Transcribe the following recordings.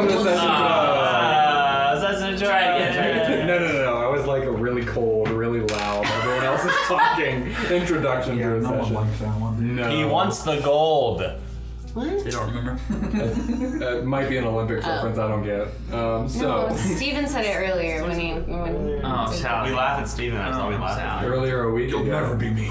Welcome to session 12. Session 12. Try again. No. I was like a really cold, really loud. Everyone else is talking. Introduction to a no session. one likes that one. No. He wants the gold. What? You don't remember? It might be an Olympics reference I don't get. No, Steven said it earlier when he. We laugh at Steven. That's all we laugh at. Earlier a week You'll ago. never be me.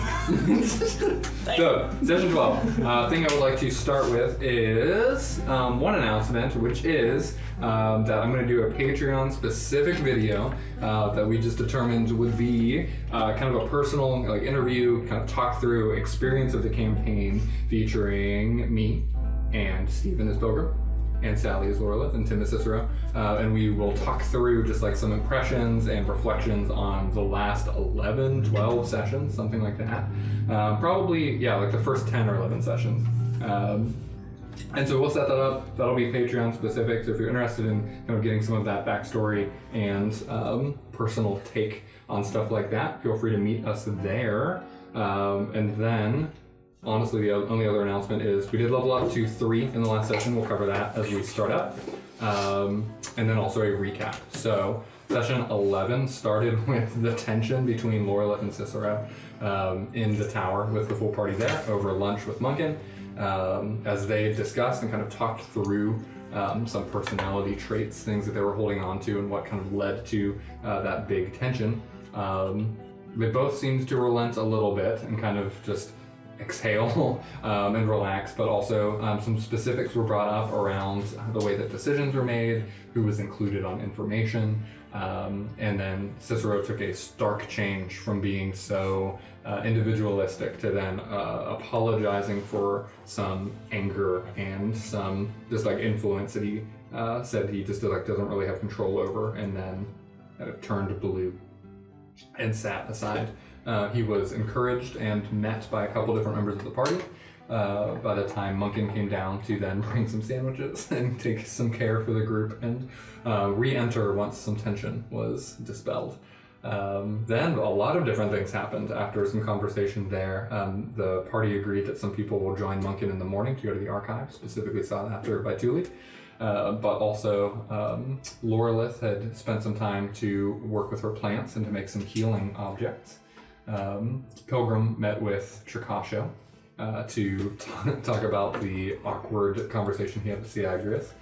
So, session 12. Thing I would like to start with is one announcement, which is that I'm going to do a Patreon specific video that we just determined would be kind of a personal interview, kind of talk through experience of the campaign featuring me and Stephen as Pilgrim, and Sally as Lorelith, and Tim as Cicero, and we will talk through just some impressions and reflections on the last 11, 12 sessions, something like that. Probably, the first 10 or 11 sessions. And so we'll set that up. That'll be Patreon specific, so if you're interested in kind of getting some of that backstory and personal take on stuff like that, feel free to meet us there. And then, honestly, the only other announcement is we did level up to 3 in the last session. We'll cover that as we start up. And then also a recap. So session 11 started with the tension between Lorelith and Cicero in the tower with the full party there over lunch with Munkin, as they discussed and kind of talked through some personality traits, things that they were holding on to and what kind of led to that big tension. They both seemed to relent a little bit and kind of just exhale and relax, but also some specifics were brought up around the way that decisions were made, who was included on information, and then Cicero took a stark change from being so individualistic to then apologizing for some anger and some just influence that he said he just doesn't really have control over, and then kind of turned blue and sat aside. He was encouraged and met by a couple different members of the party. By the time Munkin came down to then bring some sandwiches and take some care for the group and re-enter once some tension was dispelled. Then a lot of different things happened after some conversation there. The party agreed that some people will join Munkin in the morning to go to the archive, specifically sought after by Thule. But also, Lorelith had spent some time to work with her plants and to make some healing objects. Pilgrim met with Tricasio to talk about the awkward conversation he had with Siagrius.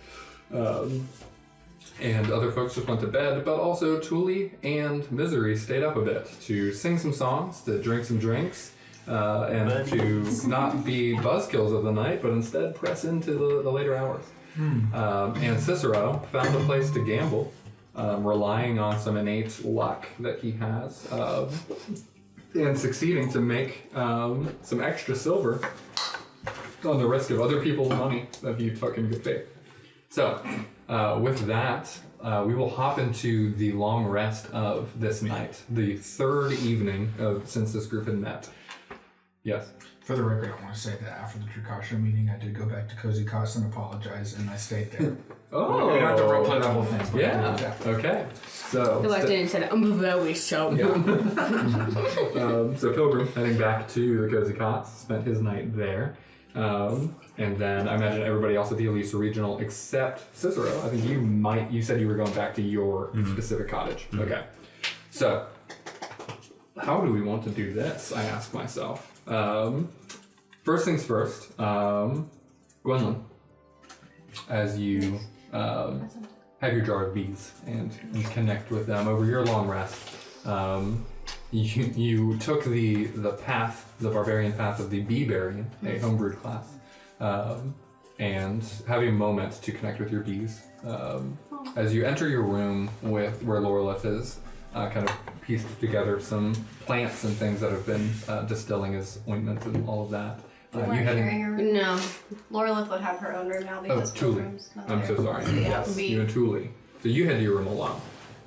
And other folks just went to bed, but also Thule and Misery stayed up a bit to sing some songs, to drink some drinks, and to not be buzzkills of the night, but instead press into the later hours. And Cicero found a place to gamble, relying on some innate luck that he has, and succeeding to make some extra silver on the risk of other people's money that he took in good faith. So, with that, we will hop into the long rest of this night, the third evening since this group had met. Yes? For the record, I want to say that after the Tricasio meeting, I did go back to Cozy Cost and apologize, and I stayed there. Oh! We don't have to roleplay that whole thing. Yeah. Okay. So. He walked in and said, "I'm very sorry." So Pilgrim heading back to the Cozy Cots, spent his night there. And then I imagine everybody else at the Elisa Regional except Cicero. I think you said you were going back to your specific cottage. Okay. So, how do we want to do this? I ask myself. First things first, Gwendolyn, as you have your jar of bees and you connect with them over your long rest, you took the path, the barbarian path of the Bee-Barian, a homebrewed class, and have a moment to connect with your bees. As you enter your room where Lorelith is kind of pieced together some plants and things that have been distilling as ointment and all of that. You sharing a room? No. Lorelith would have her own room now because Thule. Pilgrim's not I'm there. so sorry. Yeah, Yes, you and Thule. So you head to your room alone,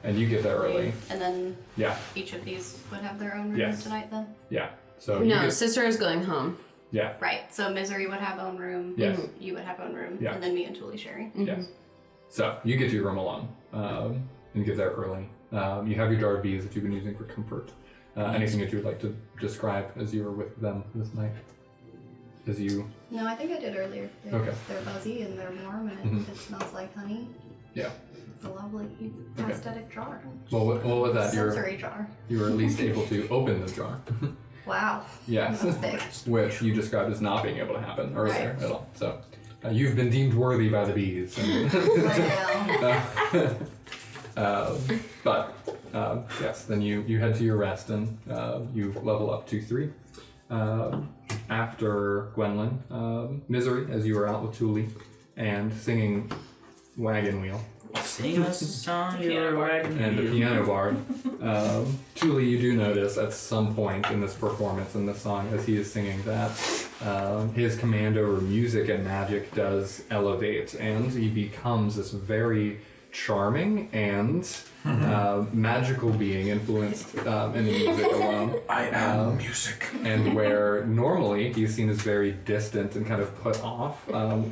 and you get there early. And then Yeah, each of these would have their own room Yes. tonight then? yeah. So you No, get, Cicero's going home. yeah, Right, so Misery would have own room, yes, you would have own room, Yeah. and then me and Thule sharing. yes. So you get to your room alone, and get there early. You have your jar of bees that you've been using for comfort. Anything that you would like to describe as you were with them this night? As you... No, I think I did earlier. Okay. They're buzzy and they're warm and it smells like honey. Yeah. It's a lovely aesthetic jar. Well, with that, Sensory jar. you were at least able to open the jar. Wow. Yes. That's big. Which you described as not being able to happen earlier Right. at all. So you've been deemed worthy by the bees. And, yes, then you head to your rest and you level up to 3. After Gwendolyn, Misery, as you were out with Thule and singing Wagon Wheel. Sing us a song, you're wagging And the piano bard. Thule, you do notice at some point in this performance in this song, as he is singing that, his command over music and magic does elevate, and he becomes this very charming and magical being influenced in the music alone. I am music. And where normally he's seen as very distant and kind of put off,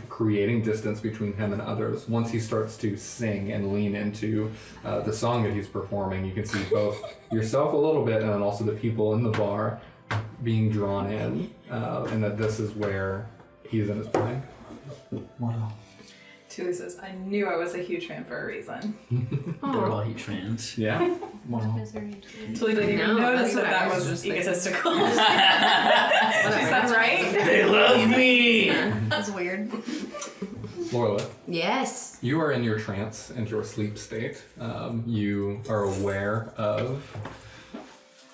creating distance between him and others. Once he starts to sing and lean into the song that he's performing, you can see both yourself a little bit and then also the people in the bar being drawn in, and that this is where he's in his prime. Wow. Tuli says, I knew I was a huge fan for a reason. We're all huge fans. Yeah? Wow. Misery too. Tuli didn't even No, notice that's what I that was was just thinking. egotistical. She Whatever. said, right? They love me! That's weird. Lorla, Yes. you are in your trance and your sleep state. You are aware of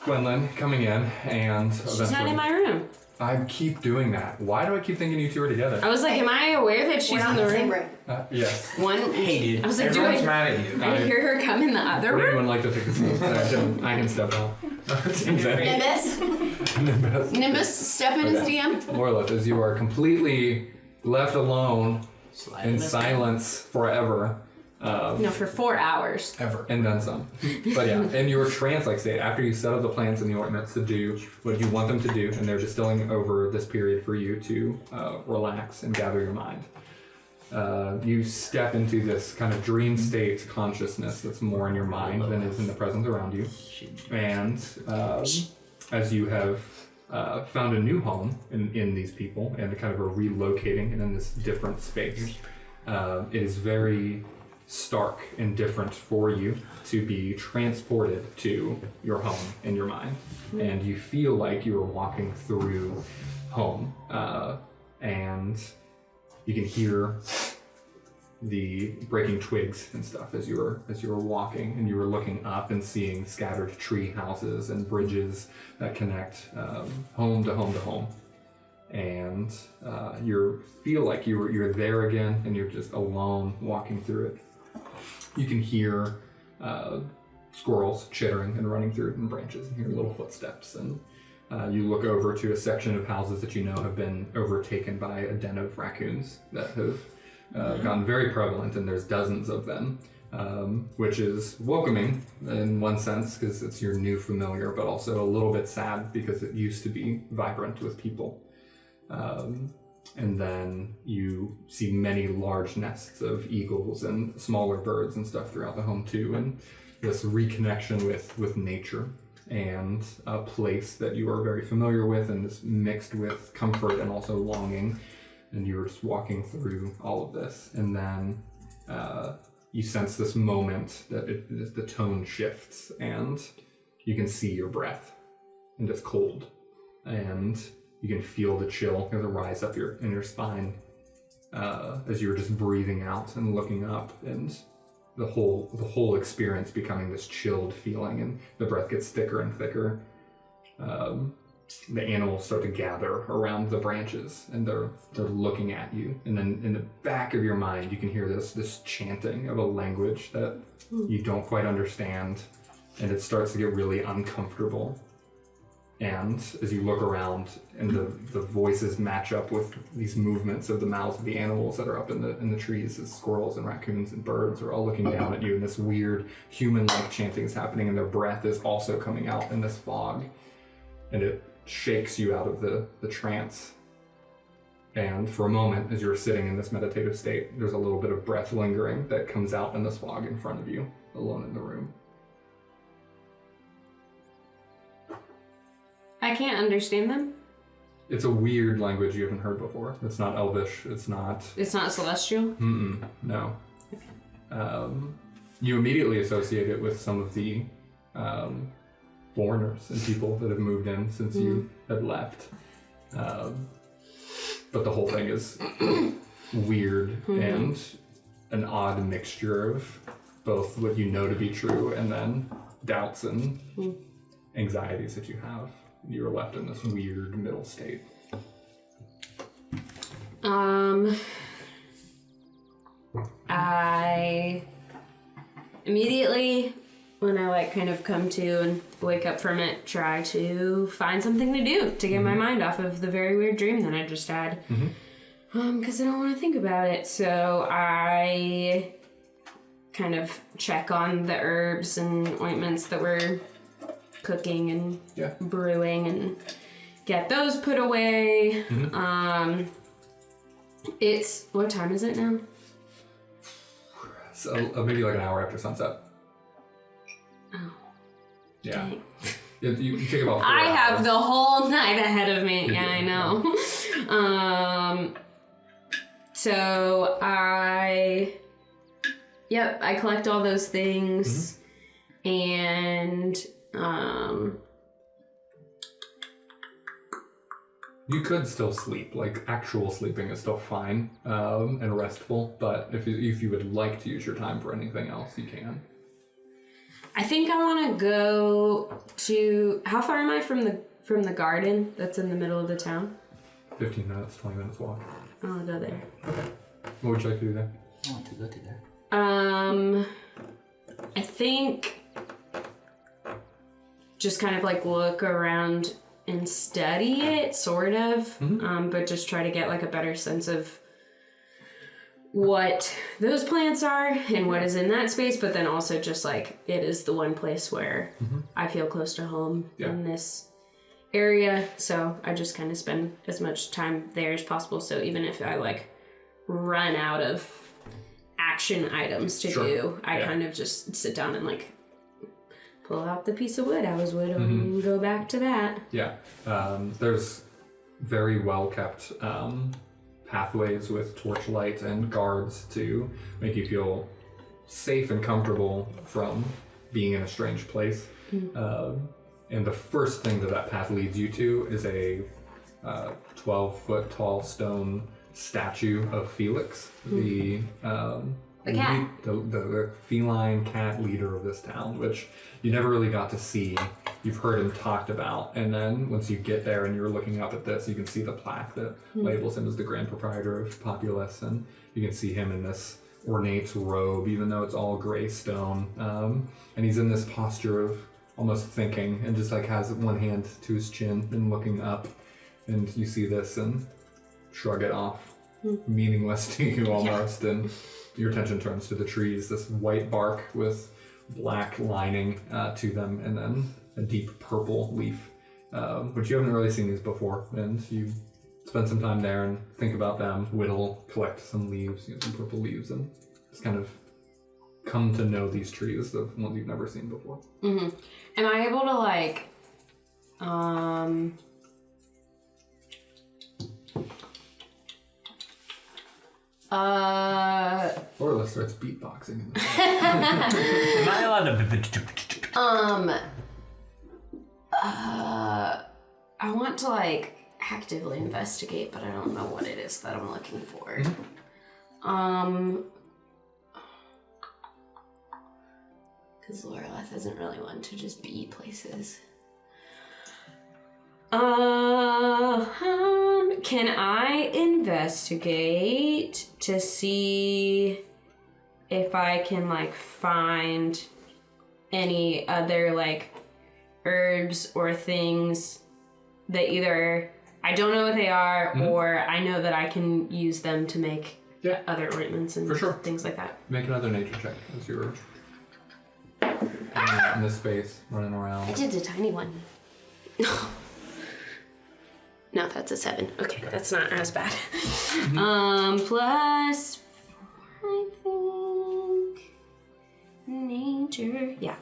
Gwendolyn coming in and She's not in my room. I keep doing that. Why do I keep thinking you two are together? I was like, am I aware that she's We're in not the in the same room? room. Yes. One. Hey, dude. I was like, do Everyone's I? mad at you. I hear her come in the other Would room. anyone like to take a seat? I can step out. Nimbus. Nimbus. Nimbus, step in as DM. Lorla, as you are completely left alone Slide in this silence forever, No, for 4 hours. Ever. and then some. But yeah, in your trance-like state, after you set up the plans and the ointments to do what you want them to do, and they're distilling over this period for you to relax and gather your mind, you step into this kind of dream state consciousness that's more in your mind than is in the present around you. And as you have found a new home in these people and kind of are relocating and in this different space, it is very stark and different for you to be transported to your home in your mind. And you feel like you are walking through home, and you can hear the breaking twigs and stuff as you were walking, and you were looking up and seeing scattered tree houses and bridges that connect home to home to home. And you feel like you're there again, and you're just alone walking through it. You can hear squirrels chittering and running through in branches, and hear little footsteps. And you look over to a section of houses that you know have been overtaken by a den of raccoons that have gotten very prevalent, and there's dozens of them, which is welcoming in one sense because it's your new familiar, but also a little bit sad because it used to be vibrant with people. And then you see many large nests of eagles and smaller birds and stuff throughout the home too, and this reconnection with nature and a place that you are very familiar with, and this mixed with comfort and also longing. And you're just walking through all of this, and then you sense this moment that the tone shifts, and you can see your breath, and it's cold, and you can feel the chill kind of rise up in your spine as you're just breathing out and looking up, and the whole experience becoming this chilled feeling, and the breath gets thicker and thicker. The animals start to gather around the branches, and they're looking at you. And then in the back of your mind, you can hear this chanting of a language that you don't quite understand, and it starts to get really uncomfortable. And as you look around, and the voices match up with these movements of the mouths of the animals that are up in the trees, as squirrels and raccoons and birds are all looking down at you, and this weird human-like chanting is happening, and their breath is also coming out in this fog, and it shakes you out of the trance. And for a moment, as you're sitting in this meditative state, there's a little bit of breath lingering that comes out in this fog in front of you, alone in the room. I can't understand them. It's a weird language you haven't heard before. It's not Elvish. It's not Celestial. no. you immediately associate it with some of the foreigners and people that have moved in since you had left. But the whole thing is weird and an odd mixture of both what you know to be true and then doubts and anxieties that you have. You were left in this weird middle state. I immediately, when I like kind of come to and wake up from it, try to find something to do to get my mind off of the very weird dream that I just had. Because I don't want to think about it. So I kind of check on the herbs and ointments that we're cooking and brewing and get those put away. It's, what time is it now? So maybe like an hour after sunset. Oh. Yeah. Dang. You take about 4 I hours. have the whole night ahead of me. You Yeah, do, I know. So I collect all those things and you could still sleep. Like actual sleeping is still fine and restful. But if you would like to use your time for anything else, you can. I think I want to go to, how far am I from the garden that's in the middle of the town? 15 minutes, 20 minutes walk. I'll go there. Okay. What would you like to do there? I want to go to there. I think just kind of like look around and study it, sort of, but just try to get like a better sense of what those plants are and what is in that space, but then also just like it is the one place where I feel close to home in this area, so I just kind of spend as much time there as possible. So even if I like run out of action items to do, I kind of just sit down and like pull out the piece of wood I was whittling and go back to that. Yeah. There's very well kept pathways with torchlight and guards to make you feel safe and comfortable from being in a strange place. And the first thing that path leads you to is a 12-foot tall stone statue of Felix, the cat. the feline cat leader of this town, which you never really got to see. You've heard him talked about, and then once you get there and you're looking up at this, you can see the plaque that labels him as the grand proprietor of Populus, and you can see him in this ornate robe, even though it's all gray stone. And he's in this posture of almost thinking, and just like has one hand to his chin and looking up, and you see this and shrug it off, meaningless to you almost, and your attention turns to the trees, this white bark with black lining to them, and then a deep purple leaf, which you haven't really seen these before, and you spend some time there and think about them, whittle, collect some leaves, some purple leaves, and just kind of come to know these trees, the ones you've never seen before. Am I able to like Orla starts beatboxing. Am I allowed to... I want to like actively investigate, but I don't know what it is that I'm looking for. Because Loreleth isn't really one to just be places. Can I investigate to see if I can like find any other like herbs or things that either I don't know what they are or I know that I can use them to make other ointments and things like that. Make another nature check as you're in this space, running around. I did a tiny one. No, that's a 7. Okay, that's not as bad. Plus 4, I think. Nature. Yeah.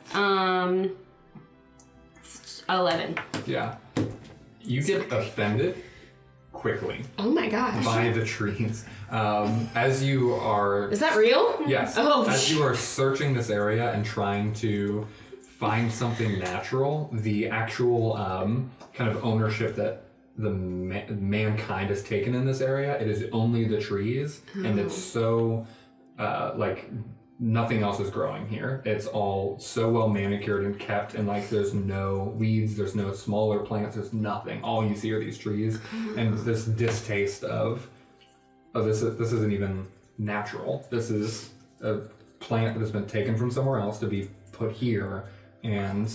11. Yeah. You get offended quickly Oh my gosh. by the trees. As you are... Is that real? Yes. Oh. As you are searching this area and trying to find something natural, the actual kind of ownership that the mankind has taken in this area, it is only the trees, and it's so like nothing else is growing here. It's all so well manicured and kept, and like there's no weeds, there's no smaller plants, there's nothing. All you see are these trees, and this distaste of this isn't even natural. This is a plant that has been taken from somewhere else to be put here, and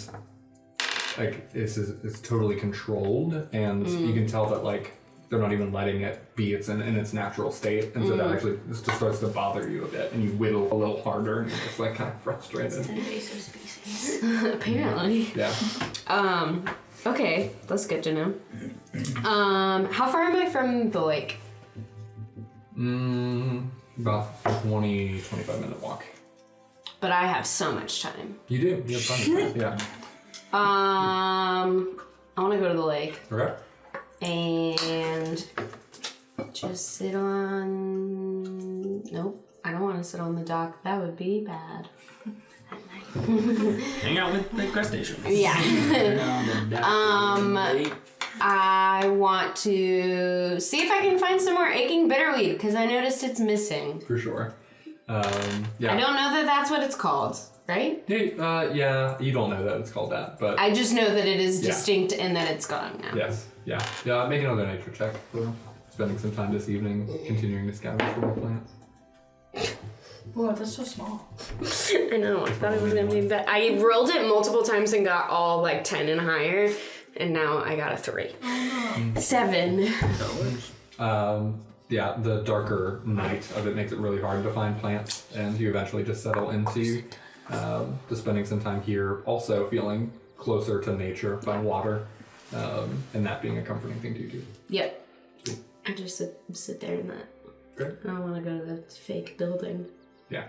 like it's totally controlled, and you can tell that like they're not even letting it be in its natural state, and so that actually this just starts to bother you a bit, and you whittle a little harder, and you're just like kind of frustrated. It's an invasive species. Apparently. Yeah. Okay, that's good to know. How far am I from the lake? About 25-minute walk. But I have so much time. You do. You have plenty of time. Yeah. I want to go to the lake Okay. and just sit on. Nope, I don't want to sit on the dock. That would be bad. Hang out with the crustaceans. Yeah. I want to see if I can find some more aching bitterweed because I noticed it's missing. For sure. Yeah. I don't know that that's what it's called, right? Hey, yeah, you don't know that it's called that, but I just know that it is Yeah. distinct and that it's gone now. yes, yeah. Make another nature check for spending some time this evening continuing to scavenge for more plants. Whoa, that's so small. I know. I thought it was gonna be bad. I rolled it multiple times and got all like 10 and higher, and now I got a 3. 7. Yeah, the darker night of it makes it really hard to find plants, and you eventually just settle into just spending some time here, also feeling closer to nature by water, and that being a comforting thing to do. Yep. I just sit there in that. Great. I don't want to go to the fake building. Yeah.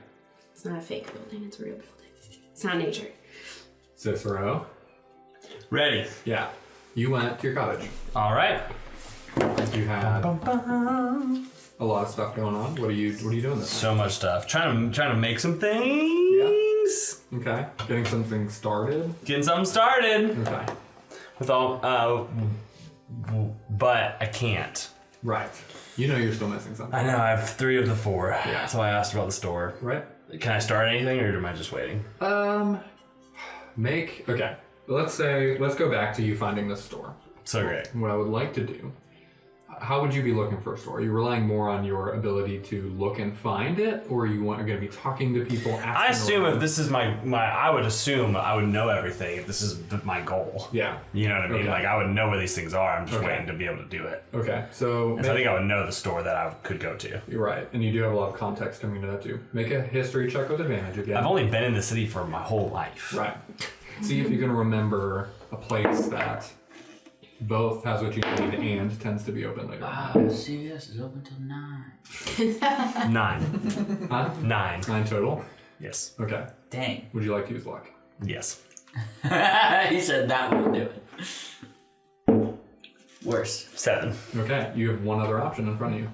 It's not a fake building. It's a real building. It's not nature. Cicero. Ready. Yeah. You went to your cottage. All right. You had a lot of stuff going on. What are you doing this night? So much stuff. Trying to make some things. Okay. Getting something started. Getting something started. Okay. With all, but I can't. Right. You know you're still missing something. I know. I have 3 of the 4. Yeah. That's why I asked about the store. Right. Can I start anything, or am I just waiting? Okay. Let's go back to you finding this store. So great. What I would like to do, how would you be looking for a store? Are you relying more on your ability to look and find it, or are you going to be talking to people, asking I assume around? if this is my, I would assume I would know everything if this is my goal. Yeah. You know what I mean? Okay. Like, I would know where these things are. I'm just Okay. waiting to be able to do it. Okay. So, And so I think I would know the store that I could go to. you're right, and you do have a lot of context coming into that too. Make a history check with advantage again. I've only been in the city for my whole life. Right. See if you can remember a place that both has what you need and tends to be open later. CVS is open till 9. 9. Huh? 9. 9 total? Yes. Okay. Dang. Would you like to use luck? Yes. He said that would do it. Worse. 7. Okay. You have one other option in front of you.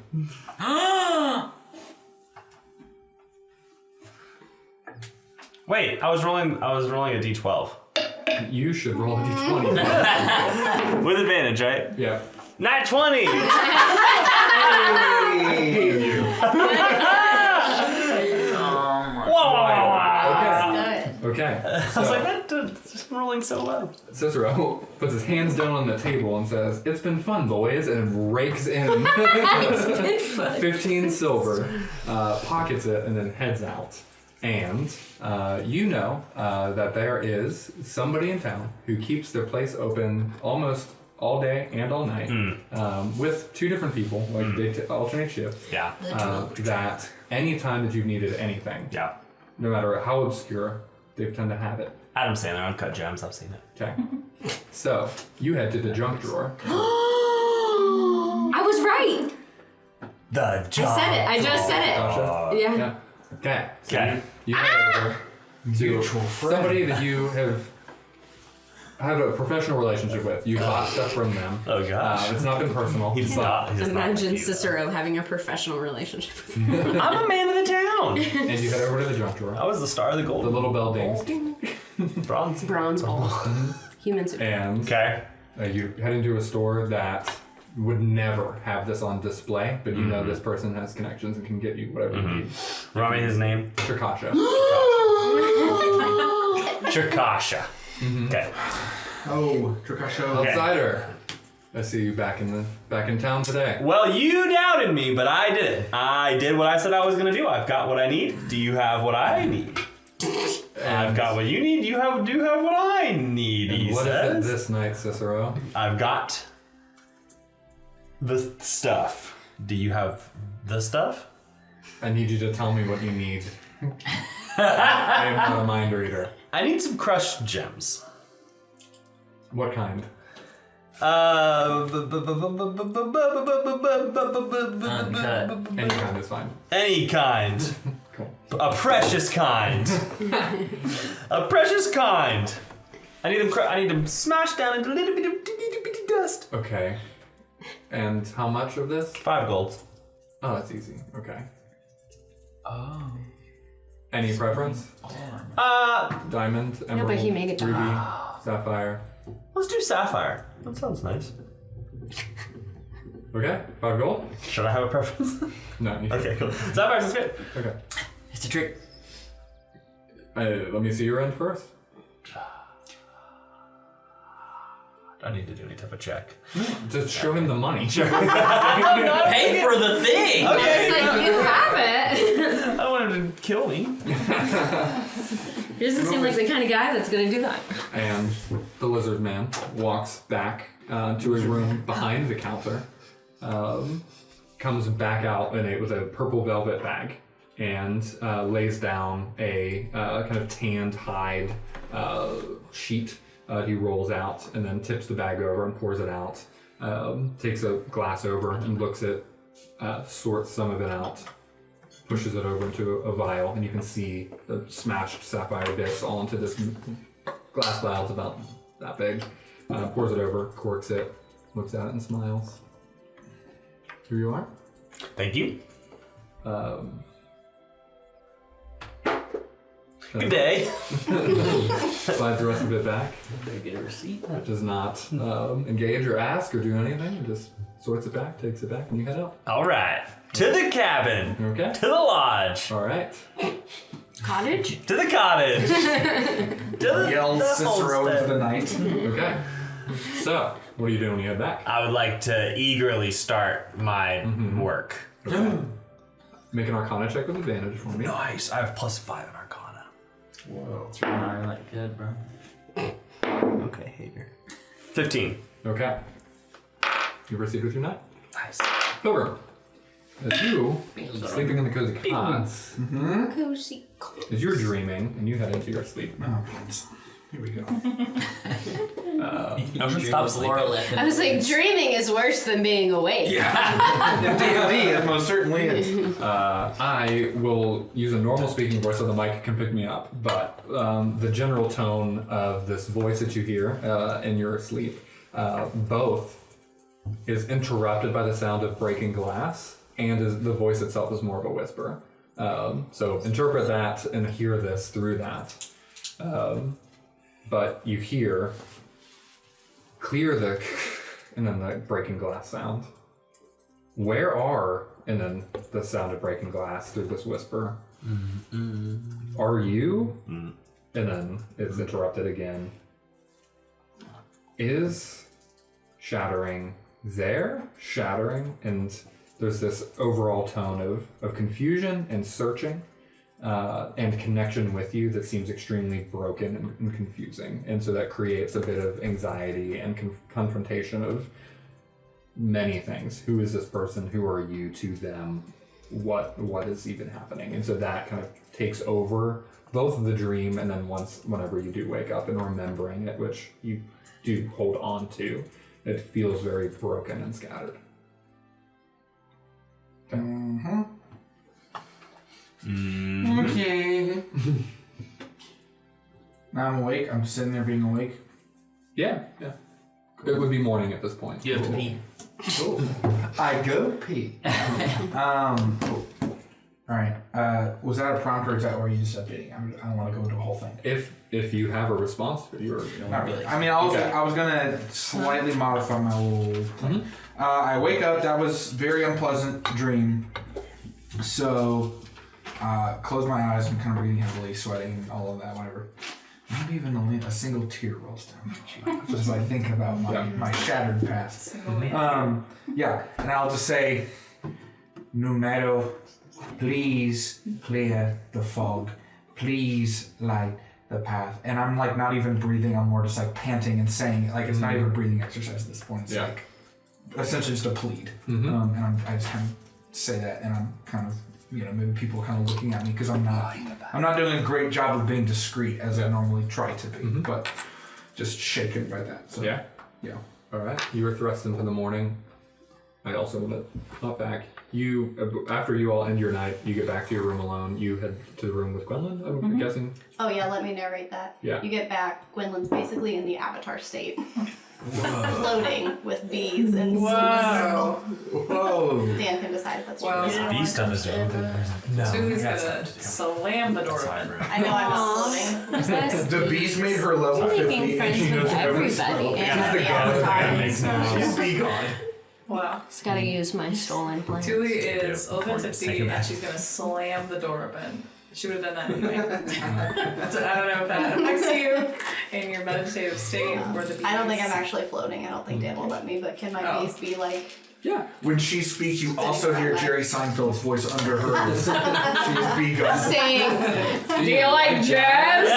Wait, I was rolling a d12. You should roll a d20. With advantage, right? Yeah. Nat 20! I hate you. Okay. Good. So, I was like, that's rolling so low. Cicero puts his hands down on the table and says, "It's been fun, boys," and rakes in 15 silver, pockets it, and then heads out. And you know that there is somebody in town who keeps their place open almost all day and all night, with 2 different people, like they alternate shifts. Yeah. That any time that you've needed anything, Yeah. no matter how obscure, they tend to have it. Adam Sandler, Uncut Gems, I've seen it. Okay. So you head to the junk drawer. I was right. The job. I said it. I just said it. Gotcha. Yeah. Yeah. Okay. So Okay. you head over to somebody that you have have a professional relationship with. You bought stuff from them. Oh gosh. It's not been personal. He's not. He's not Imagine like you, Cicero having a professional relationship with him. though. I'm a man of the town. And you head over to the junk drawer. I was the star of the gold. The little bell dings. Bronze. Bronze ball. Humans. And Okay. you head into a store that would never have this on display, but you know this person has connections and can get you whatever you need. Remind me his name. Chikasha. Chikasha. Okay. Oh, Trakasho. Outsider. I see you back in town today. Well, you doubted me, but I did it. I did what I said I was going to do. I've got what I need. Do you have what I need? I've got what you need. Do you have what I need, And he what is says. it this night, Cicero? I've got the stuff. Do you have the stuff? I need you to tell me what you need. I am not a mind reader. I need some crushed gems. What kind? Uncut. Any kind is fine. Any kind. Cool. A precious kind. A precious kind. I need them smashed down into little bitty dust. Okay. And how much of this? 5 golds. Oh, that's easy. Okay. Oh. Any preference? Diamond, emerald, but he made it ruby, sapphire. Let's do sapphire. That sounds nice. Okay, 5 gold? Should I have a preference? No. You Okay, cool. Sapphire sounds good. Okay. It's a trick. Let me see your end first. I need to do any type of check. Just show him the money. Pay for the thing! It's like, you have it. I don't want him to kill me. He doesn't seem like the kind of guy that's gonna do that. And the lizard man walks back to his room behind the counter, comes back out with a purple velvet bag, and lays down a kind of tanned hide sheet. He rolls out and then tips the bag over and pours it out. Takes a glass over and looks at, sorts some of it out, pushes it over into a vial, and you can see the smashed sapphire bits all into this glass vial. It's about that big. Pours it over, corks it, looks at it and smiles. Here you are. Thank you. Good Good day. Slide the rest of it back. Better get a receipt. It does not engage or ask or do anything. It just sorts it back, takes it back, and you head out. All right. To the cabin. Okay. To the lodge. All right. Cottage? To the cottage. To the Yells Cicero homestead. into the night. Okay. So, what are you doing when you head back? I would like to eagerly start my work. Make an Arcana check with advantage for me. Nice. I have +5 in Arcana. Whoa. It's not like good, bro. Okay, hater. 15. Okay. You proceed with your night. Nice. Pilgrim. As you sleeping in the cozy cots, Cozy. as you're dreaming and you head into your sleep. Oh, please. Here we go. Stop sleeping. I was like, dreaming is worse than being awake. Yeah. D&D, it most certainly is. I will use a normal speaking voice so the mic can pick me up, but the general tone of this voice that you hear in your sleep, both is interrupted by the sound of breaking glass, and the voice itself is more of a whisper. So interpret that and hear this through that. But you hear clear the and then the breaking glass sound. Where are, and then the sound of breaking glass through this whisper. Are you? And then it's interrupted again. Is shattering there? Shattering, and there's this overall tone of confusion and searching. And connection with you that seems extremely broken and confusing. And so that creates a bit of anxiety and confrontation of many things. Who is this person? Who are you to them? What is even happening? And so that kind of takes over both the dream and then whenever you do wake up and remembering it, which you do hold on to, it feels very broken and scattered. Okay. Okay. Now I'm awake. I'm sitting there being awake. Yeah. It would be morning at this point. You have to pee. I go pee. All right. Was that a prompt or is that where you just updating? I don't want to go into the whole thing. If you have a response, you're. Not really. I mean, I was gonna slightly modify my little thing. I wake up. That was very unpleasant dream. So, close my eyes. I'm kind of breathing heavily, sweating, all of that, whatever. Maybe even a single tear rolls down my cheek just by thinking about my shattered past. Yeah, and I'll just say, Numero, please clear the fog. Please light the path. And I'm like not even breathing. I'm more just like panting and saying it. Like it's not even a breathing exercise at this point. It's like essentially just a plead. And I just kind of say that, and I'm kind of, maybe people are kind of looking at me because I'm not doing a great job of being discreet as I normally try to be, but just shaken by that. So yeah. All right. You were thrust into the morning. I also want to hop back. You, after you all end your night, you get back to your room alone. You head to the room with Gwendolyn, I'm guessing. Oh yeah, let me narrate that. Yeah. You get back, Gwendolyn's basically in the avatar state. Floating with bees and Whoa. Dan can decide if that's true. Wow. This bee stuff is dope. No. Julie's gonna slam the door open. I know I'm not floating. The bees made her level 50 making and friends she knows with every everybody. spell. And She's the the god. avatar. She's bee god. Wow. Just gotta use my stolen plans. Julie is a little bit tipsy Second and back. she's gonna slam the door open. She would have done that anyway. So I don't know if that affects you in your meditative state or the bees. I don't think I'm actually floating. I don't think Dan will let me, but can my bees be like... Yeah. When she speaks, you also hear Jerry Seinfeld's voice under hers. She's bee god. Saying, do you like jazz?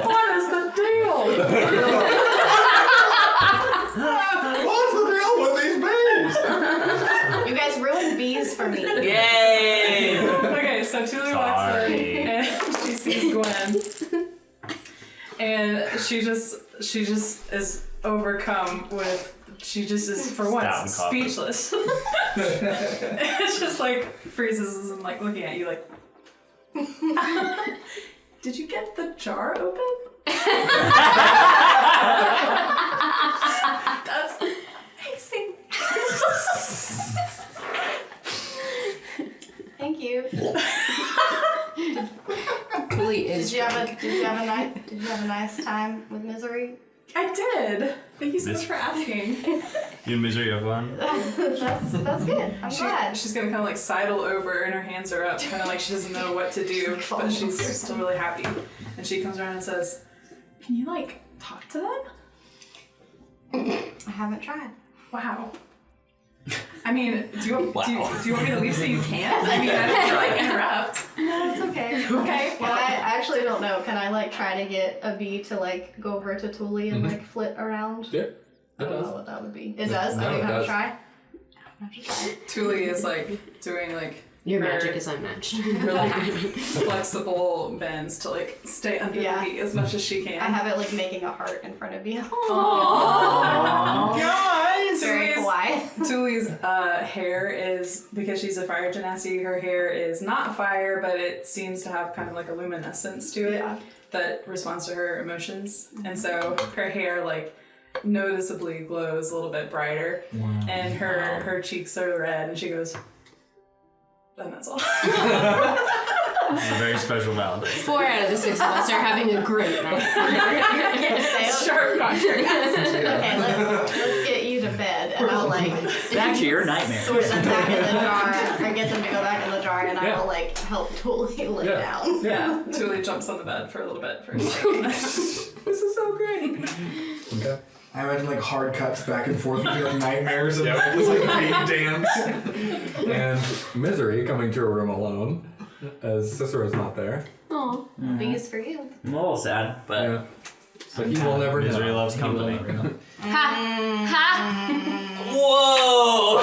What is the deal? What's the deal with these bees? You guys ruined bees for me. Yay! Okay, so Julie walks in and she sees Gwen. And she just is overcome with, she just is for once speechless. It's just like freezes and like looking at you like, did you get the jar open? That's amazing. Thank you. Julie is. Did you have a nice time with Misery? I did. Thank you so much for asking. You in misery of one? That's good. I'm glad. She's gonna kind of like sidle over and her hands are up, kind of like she doesn't know what to do, but she's still really happy. And she comes around and says, "Can you like talk to them?" I haven't tried. Wow. I mean, do you want me to leave so you can't? I mean, I don't like interrupt. No, it's okay. Okay. Well, I actually don't know. Can I like try to get a bee to like go over to Thule and like flit around? Yeah. I don't know what that would be. It does? No, I it do have does. to try. I have to try. Thule is like doing like Your her magic is unmatched. really flexible bends to like stay under the beat as much as she can. I have it like making a heart in front of you. Oh, guys! Very kawaii. Tully's hair is, because she's a fire genasi, her hair is not fire, but it seems to have kind of like a luminescence to it that responds to her emotions. And so her hair like noticeably glows a little bit brighter. Wow. And her cheeks are red and she goes, and that's all. It's a very special Valentine. 4 out of the 6 of us are having a great night. Sharp contrast. Okay, let's get you to bed, and I'll like Back to your nightmare. sort them back in the jar, or get them to go back in the jar, and I will like help Tully lay down. Yeah, Tully jumps on the bed for a little bit for a second. This is so great. Okay. I imagine like hard cuts back and forth between like nightmares and just like big dance. And Misery coming to her room alone, as Cicero's not there. Aw. Bees for you. I'm a little sad, but Yeah. So he will never Misery know. loves He will company. never know. Ha! whoa!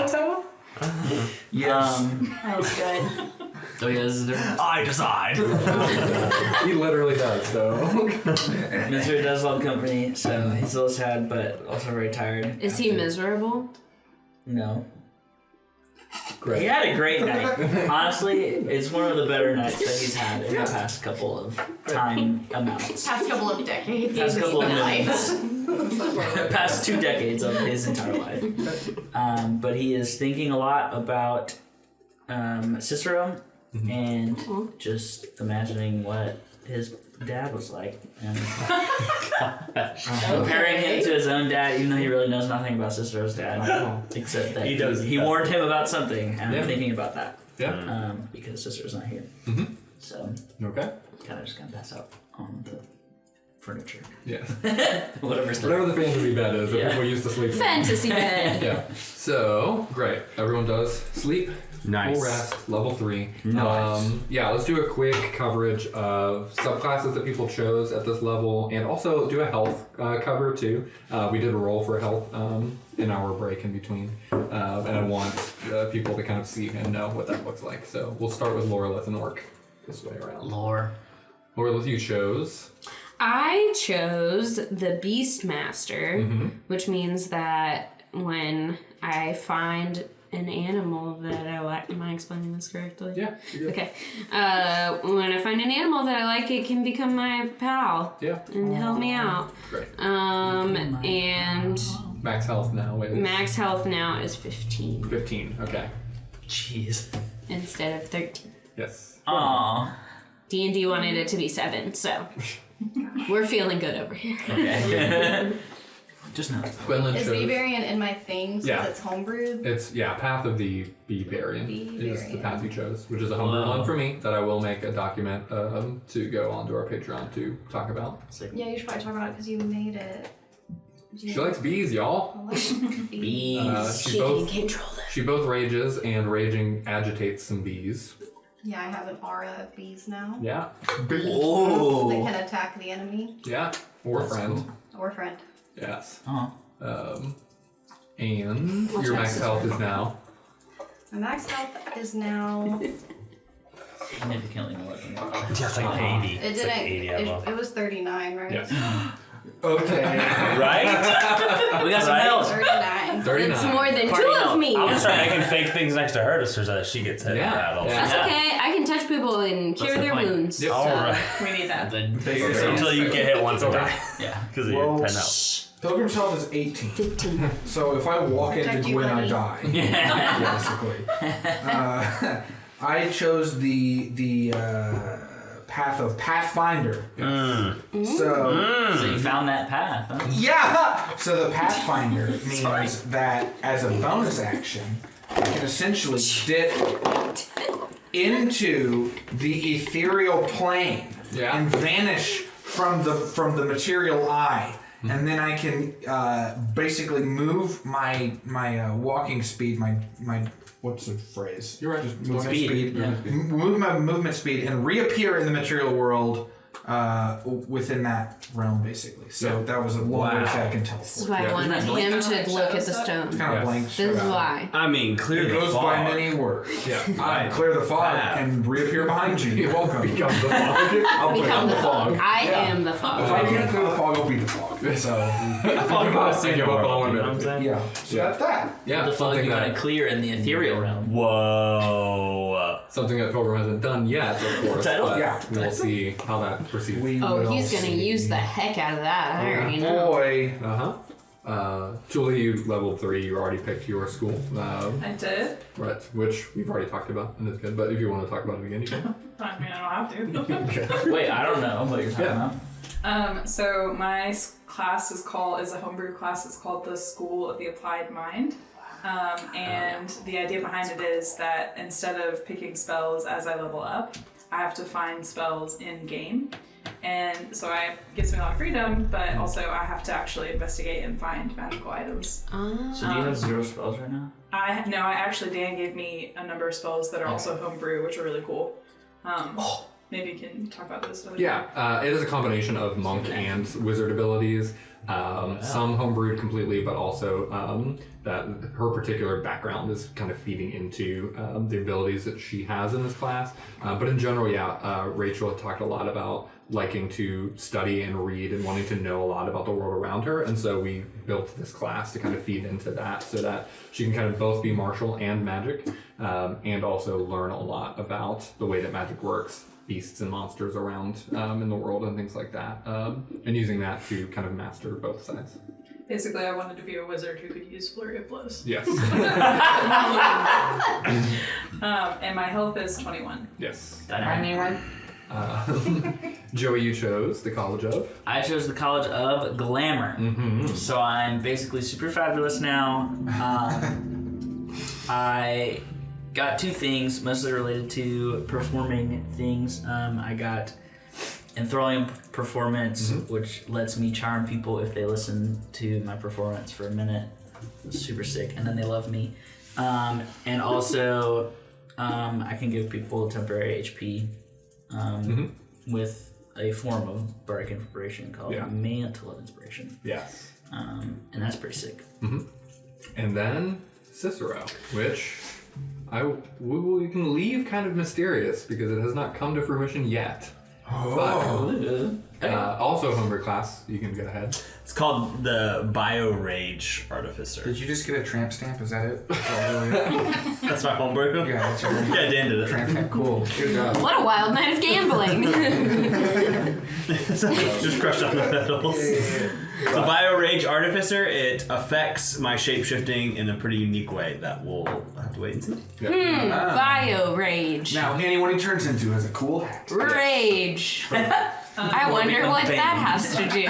Episode title? Yes. That was good. So yeah, this is different. I decide. He literally does, so. Misery does love company, so he's a little sad, but also very tired. Is he miserable? No. Great. He had a great night. Honestly, it's one of the better nights that he's had in the past couple of time amounts. Past couple of decades. Past couple of life. Past 2 decades of his entire life. But he is thinking a lot about Cicero and just imagining what his dad was like and comparing him to his own dad, even though he really knows nothing about Cicero's dad, except that he warned him about something, and I'm thinking about that. Yeah. Because Cicero's not here. So Okay. kind of just gonna pass out on the furniture. Yes. Whatever Whatever the fantasy bed is that Yeah. people used to sleep in. Fantasy bed. Yeah. So, great. Everyone does sleep. Nice. Full rest, level 3. Nice. Yeah, let's do a quick coverage of subclasses that people chose at this level, and also do a health cover too. We did a roll for health in our break in between, and I want people to kind of see and know what that looks like. So we'll start with Lorelith and Orc this way around. Lorelith, you chose. I chose the Beastmaster, which means that when I find an animal that I like, am I explaining this correctly? Yeah. You're good. Okay. When I find an animal that I like, it can become my pal Yeah. and help me out. Great. And Max health now is max health now is 15 15. Okay. Jeez. instead of 13. Yes. Aww. D&D wanted it to be 7, so we're feeling good over here. Okay. Just know. Gwendolyn Is chose. Bee-Variant in my thing since Yeah. it's homebrewed? It's Path of the Bee-Variant is the Bee-Variant. path you chose, which is a homebrew one for me that I will make a document to go onto our Patreon to talk about. Yeah, you should probably talk about it because you made it. She likes bees, y'all. I like bees. She both rages, and raging agitates some bees. Yeah, I have an aura of bees now. Yeah, That Oh. can attack the enemy yeah, or friend. or friend. Yes. Uh-huh. And your max health is now. My max health is now. Significantly more than that. Yeah, it's like 80. It It's didn't. like 80, I love. It was 39, right? Yes. Okay. Right? We got some Right? help. 39. 39. It's more than Party 2 out. of me. I'm gonna start making fake things next to her so that she gets hit. Yeah. With that also. Yeah. That's okay. I can touch people and cure the their point? wounds. Yep. so- All right. We need that. Until you get hit once and die. Yeah. Because you're 10 out. Pilgrim's health is 18. 15. So if I walk Protect into you, Gwen, I buddy. die. Yeah. Basically. I chose the path of Pathfinder. So So you found that path, huh? yeah. So the Pathfinder means that as a bonus action, I can essentially dip into the ethereal plane Yeah. and vanish from the material eye. And then I can basically move my walking speed, my what's the phrase? You're right. Just movement Speed. speed. Yeah. Move my movement speed and reappear in the material world within that realm, basically. So that was a long way to say I can teleport. This is why I Yeah. wanted Isn't that him like to look at the shadow stone. Kind of Yes. blank. This is why. I mean, clear It the goes fog. by many words. Yeah. I clear the fog Path. and reappear behind you. You're welcome. Become the fog. I'll Become the fog. I Yeah. am the If fog. I can't clear the fog, I'll be the fog. So Fog goes in your What world, I you know wanted. what I'm saying? yeah. So that's that. Yeah, The fog something you want that to clear in the ethereal realm. Whoa. something that Pilgrim hasn't done yet, of course. Title? But Yeah. we'll see how that proceeds. We Oh, will he's gonna see. use the heck out of that. I already know. Boy. Julie, you leveled 3. You already picked your school, I did. right? Which we've already talked about, and it's good. But if you want to talk about it again, you can. I mean, I don't have to. Wait, I don't know what you're talking Yeah. about. So my class is a homebrew class. It's called the School of the Applied Mind. And the idea behind it is that instead of picking spells as I level up, I have to find spells in game. And so it gives me a lot of freedom, but also I have to actually investigate and find magical items. So do you have 0 spells right now? Dan gave me a number of spells that are also homebrew, which are really cool. Maybe you can talk about those. Yeah, it is a combination of monk and wizard abilities. Some homebrewed completely, but also that her particular background is kind of feeding into the abilities that she has in this class. But in general, Rachel had talked a lot about liking to study and read and wanting to know a lot about the world around her. And so we built this class to kind of feed into that so that she can kind of both be martial and magic. and also learn a lot about the way that magic works, beasts and monsters around in the world and things like that, and using that to kind of master both sides. Basically, I wanted to be a wizard who could use flurry of blows. Yes. And my health is 21. Yes. Dynamite. Joey, you chose the College of? I chose the College of Glamour. Mm-hmm. So I'm basically super fabulous now. I got 2 things, mostly related to performing things. I got enthralling performance, which lets me charm people if they listen to my performance for a minute. It's super sick, and then they love me. And also, I can give people temporary HP with a form of bardic inspiration called Mantle of Inspiration. Yes. And that's pretty sick. And then Cicero, which we can leave kind of mysterious because it has not come to fruition yet. But also homebrew class, you can go ahead. It's called the Bio Rage Artificer. Did you just get a tramp stamp? Is that it? That's That's my homebrew? yeah, that's your Yeah, Dan did it. tramp stamp. Cool. Good job. What a wild night of gambling. Just crushed on the pedals. The Bio Rage Artificer, it affects my shape-shifting in a pretty unique way that we'll have to wait and see. Bio rage. Now, anyone he turns into has a cool hat. Rage. I wonder what that has to do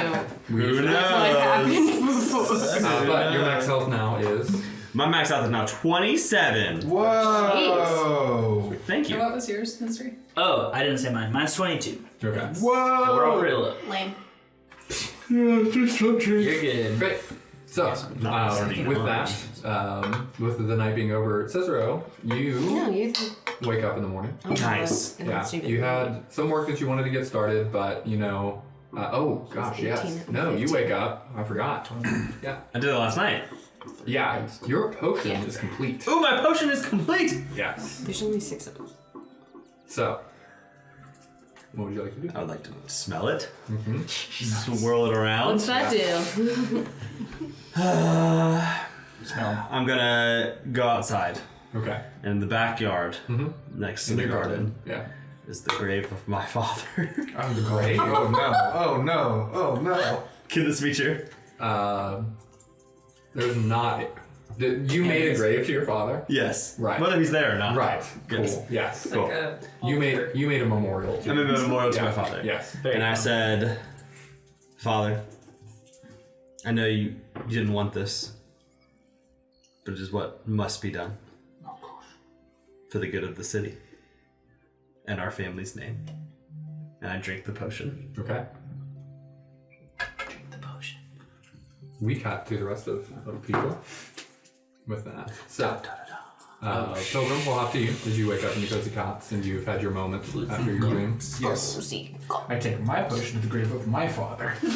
Who with what knows? happened before. But your max health now is... My max health is now 27. Whoa! Thank And you. what was yours, Mystery? Oh, I didn't say mine. Mine's 22. Okay. So we're all pretty Whoa! low. Lame. You're good. Great. So, with that, with the night being over, Cicero, you No, you. wake up in the morning. Nice. And Yeah, that's stupid. you had some work that you wanted to get started, but you know, oh gosh, yes. 18 and No, you 15. wake up. I forgot. Yeah. I did it last night. Yeah, your potion is complete. Ooh, my potion is complete! Yes. There's only 6 of them. So, what would you like to do? I would like to smell it. Mm-hmm. Swirl it around. What's that do? I'm gonna go outside. Okay. In the backyard, next to In the your garden, Yeah. is the grave of my father. I'm the grave. Oh no! Oh no! Oh no! Can this be true? There's not. You made a grave to your father. Yes. Right. Whether he's there or not. Right. Cool. Yes. Yes. Like Cool. a You made a memorial. To I made a memorial to Yeah. my father. Yes. And I said, Father, I know you didn't want this, but it is what must be done for the good of the city and our family's name. And I drink the potion. Okay. Drink the potion. We cut to the rest of people with that. So, Pilgrim, we'll have to you as you wake up in your cozy cots and you've had your moment after your dream. Yes. I take my potion to the grave of my father. You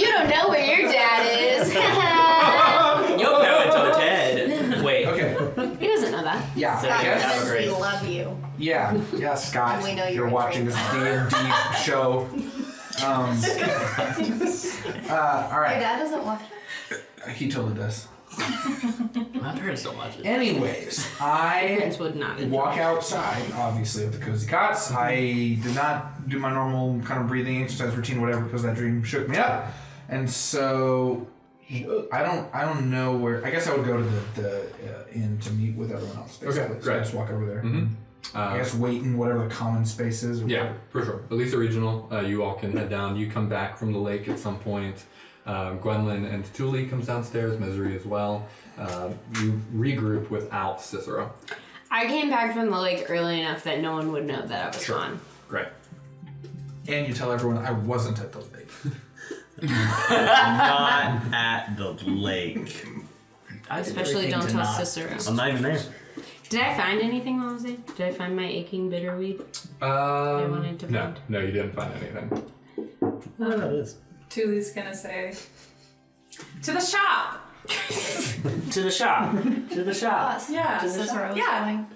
don't know where your dad is. You'll know it till it's dead. Wait. Okay. He doesn't know that. Yeah. So- Yes. Because great. we love you. Yeah, Scott. We know you're you're watching this intrigued. DnD show. All Your right. dad doesn't watch it? He totally does. My parents don't watch it. Anyways, I Parents would not. walk outside, obviously, with the cozy cots. I did not do my normal kind of breathing exercise routine, whatever, because that dream shook me up. And so I don't know where. I guess I would go to the inn to meet with everyone else. Basically. Okay, So I great. just walk over there. Mm-hmm. I guess wait in whatever the common space is. Or Yeah, whatever. for sure. At least the regional, you all can head down. You come back from the lake at some point. Gwendolyn and Tuli comes downstairs, Misery as well. You regroup without Cicero. I came back from the lake early enough that no one would know that I was gone. Great. And you tell everyone I wasn't at the lake. Not at the lake. I did Especially everything don't to tell not- Cicero. I'm not even there. Did I find anything while I was there? Did I find my aching bitter weed? wanted to No, find. no, you didn't find anything. I don't know what it is. Tuli's gonna say, to the shop. To the shop. To the shop. Us. Yeah. To Cicero was Yeah. going.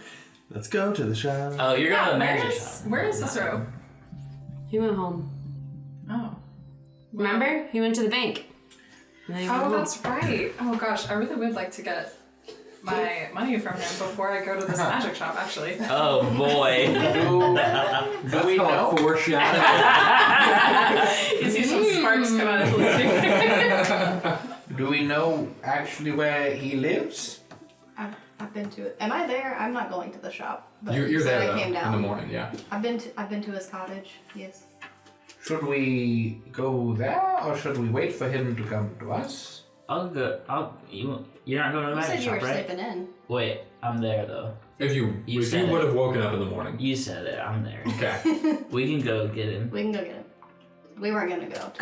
Let's go to the shop. Oh, you're going to the where magic is shop. where is Cicero? He went home. Oh. Remember? He went to the bank. And then he went Oh, home. that's right. Oh gosh, I really would like to get my money from him before I go to this magic shop, actually. Oh boy. Do we know? Foreshadowing. You see some sparks come out of the Do we know actually where he lives? I've been to it. Am I there? I'm not going to the shop. But You're so there I though, came down. in the morning, yeah. I've been to his cottage. Yes. Should we go there, or should we wait for him to come to us? I'll go. You're not going to the You said magic you were shop, right? sleeping in. Wait, I'm there though. If you said would it. have woken up in the morning. You said it. I'm there. Okay. We can go get him. We can go get him. We weren't gonna go.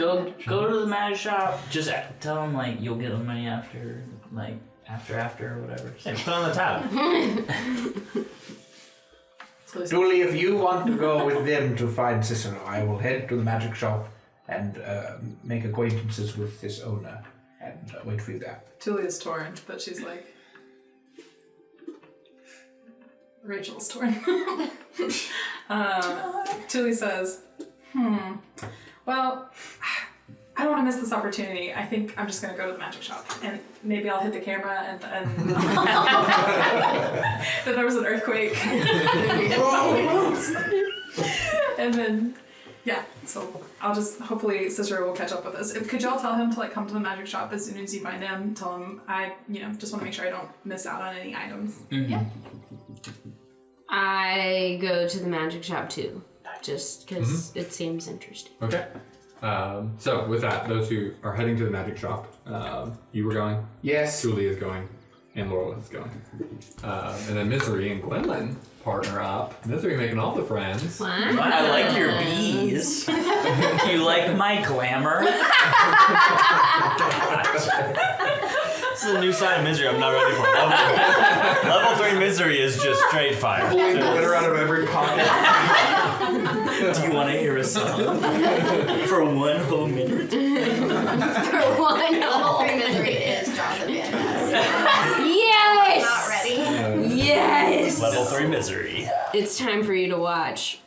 Go to the magic shop. Just tell him like you'll get the money after, like after or whatever. Hey, put on the tab. Julie, if you want to go with them to find Cicero, I will head to the magic shop and make acquaintances with this owner and wait for you there. Tulia's torn, but she's like... Rachel's torn. Tuli says, well, I don't want to miss this opportunity. I think I'm just going to go to the magic shop. And maybe I'll hit the camera and that there was an earthquake. And then, yeah, so I'll just, hopefully Cicero will catch up with us. Could y'all tell him to like come to the magic shop as soon as you find him? Tell him I, just want to make sure I don't miss out on any items. Mm-hmm. Yeah. I go to the magic shop too, just because it seems interesting. Okay. So with that, those who are heading to the magic shop, you were going, Yes. Julie is going, and Laura is going. And then Misery and Gwendolyn partner up. Misery making all the friends. What? I like your bees. You like my glamour? This is a new sign of misery I'm not ready for. Level 3 misery is just straight fire. Pulling glitter out of every pocket. Do you want to hear a song? For 1 whole minute? For one Level 3 misery is Jonathan Van Ness. Yes! Not ready. Yes! Level 3 misery. It's time for you to watch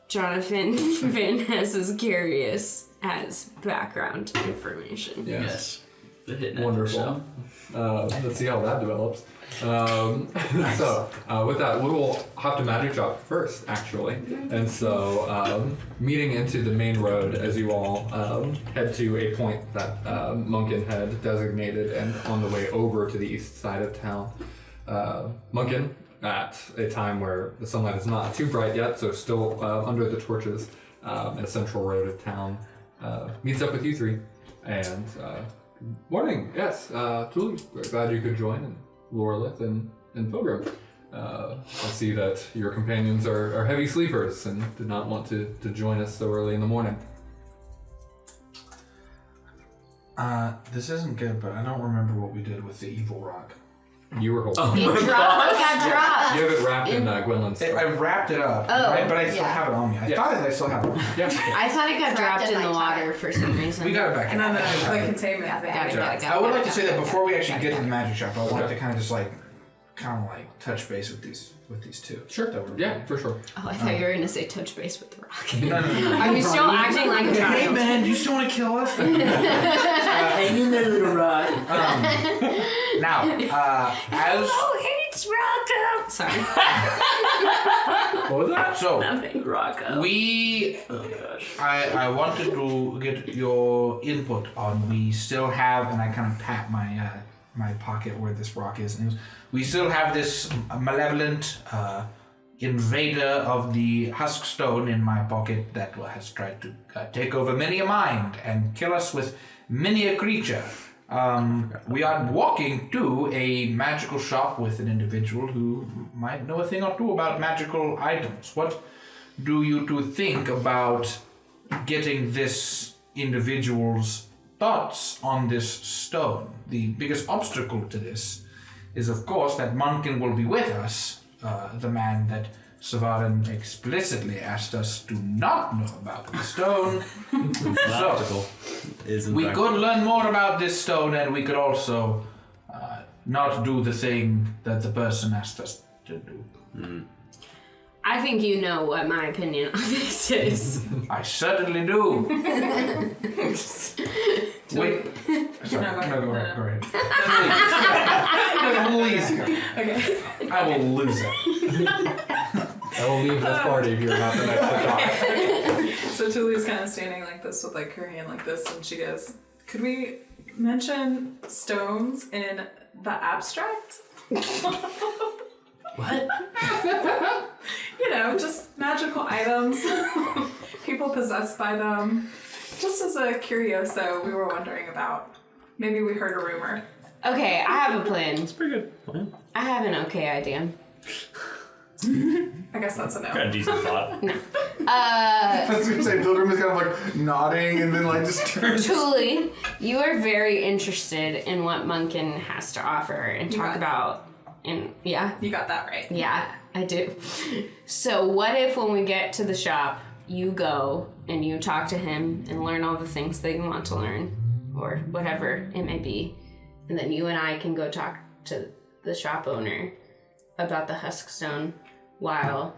Jonathan Van Ness's Curious as background information. Yes. The hit Wonderful. Let's see how that develops. So, with that, we will hop to Magic Shop first, actually. And so, meeting into the main road as you all head to a point that Munkin had designated and on the way over to the east side of town. Munkin, at a time where the sunlight is not too bright yet, so still under the torches in a central road of town, meets up with you three. And morning, yes, Tuli, we're glad you could join, and Lorelith and Pilgrim. I see that your companions are heavy sleepers and did not want to join us so early in the morning. This isn't good, but I don't remember what we did with the evil rock. You were holding It got dropped. You have it wrapped in Gwendolyn's I story. wrapped it up, Oh, right? But I still yeah. have it on me. I Yeah. thought I still have it on me. Yeah. I thought it got It's wrapped dropped in in the my tie. water for some reason. We got it back. And then the containment thing. Got it. I would like to say that before we actually get to the magic shop, I wanted to kind of just touch base with these two. Sure. That were- Yeah, for sure. Oh, I thought you were going to say touch base with the rock. No. Are you still acting like a Hey child? man, do you still want to kill us? Hang in there, little rock. Now, as Oh, it's Rocco! Sorry. What was that? so, Nothing. Rocco. we, Oh gosh. I wanted to get your input on. We still have, and I kind of pat my my pocket where this rock is. And we still have this malevolent invader of the husk stone in my pocket that has tried to take over many a mind and kill us with many a creature. We are walking to a magical shop with an individual who might know a thing or two about magical items. What do you two think about getting this individual's thoughts on this stone? The biggest obstacle to this is, of course, that Munkin will be with us, the man that Savarin explicitly asked us to not know about the stone. So, we could learn more about this stone, and we could also not do the thing that the person asked us to do. I think you know what my opinion on this is. I certainly do. Wait, Sorry. No, Go ahead. No, Please go. Okay. I will lose it. I will leave this party if you're not the next to talk. So Tuli's kind of standing like this with like her hand like this, and she goes, "Could we mention stones in the abstract?" What? You know, just magical items, people possessed by them. Just as a curioso, we were wondering about. Maybe we heard a rumor. Okay, I have a plan. It's pretty good plan. I have an okay idea. I guess that's a no. Got a decent thought. I was gonna say Pilgrim is kind of like nodding and then like just turns. Truly, you are very interested in what Munkin has to offer and talk about. And yeah, You got that right. yeah, I do. So what if when we get to the shop, you go and you talk to him and learn all the things that you want to learn, or whatever it may be, and then you and I can go talk to the shop owner about the Huskstone while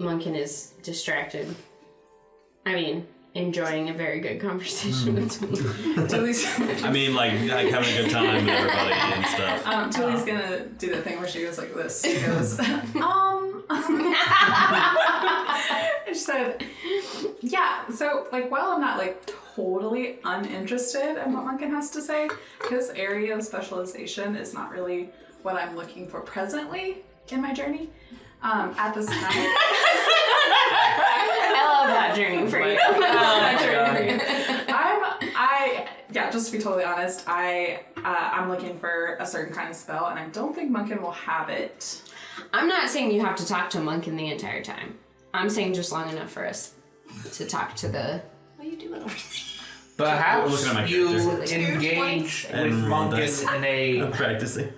Munkin is distracted. I mean, enjoying a very good conversation with me. Tuli's I mean, like having a good time with everybody and stuff. Tuli's gonna do the thing where she goes like this. She goes, and she said, yeah, so like while I'm not like totally uninterested in what Munkin has to say, his area of specialization is not really what I'm looking for presently in my journey. At this time. I love that journey for you. Yeah, just to be totally honest, I'm looking for a certain kind of spell, and I don't think Munkin will have it. I'm not saying you have to talk to Munkin the entire time. I'm saying just long enough for us to talk to the... What are you doing? Perhaps Looking at my you characters. engage with And roll dice. Munkin in I'm practicing.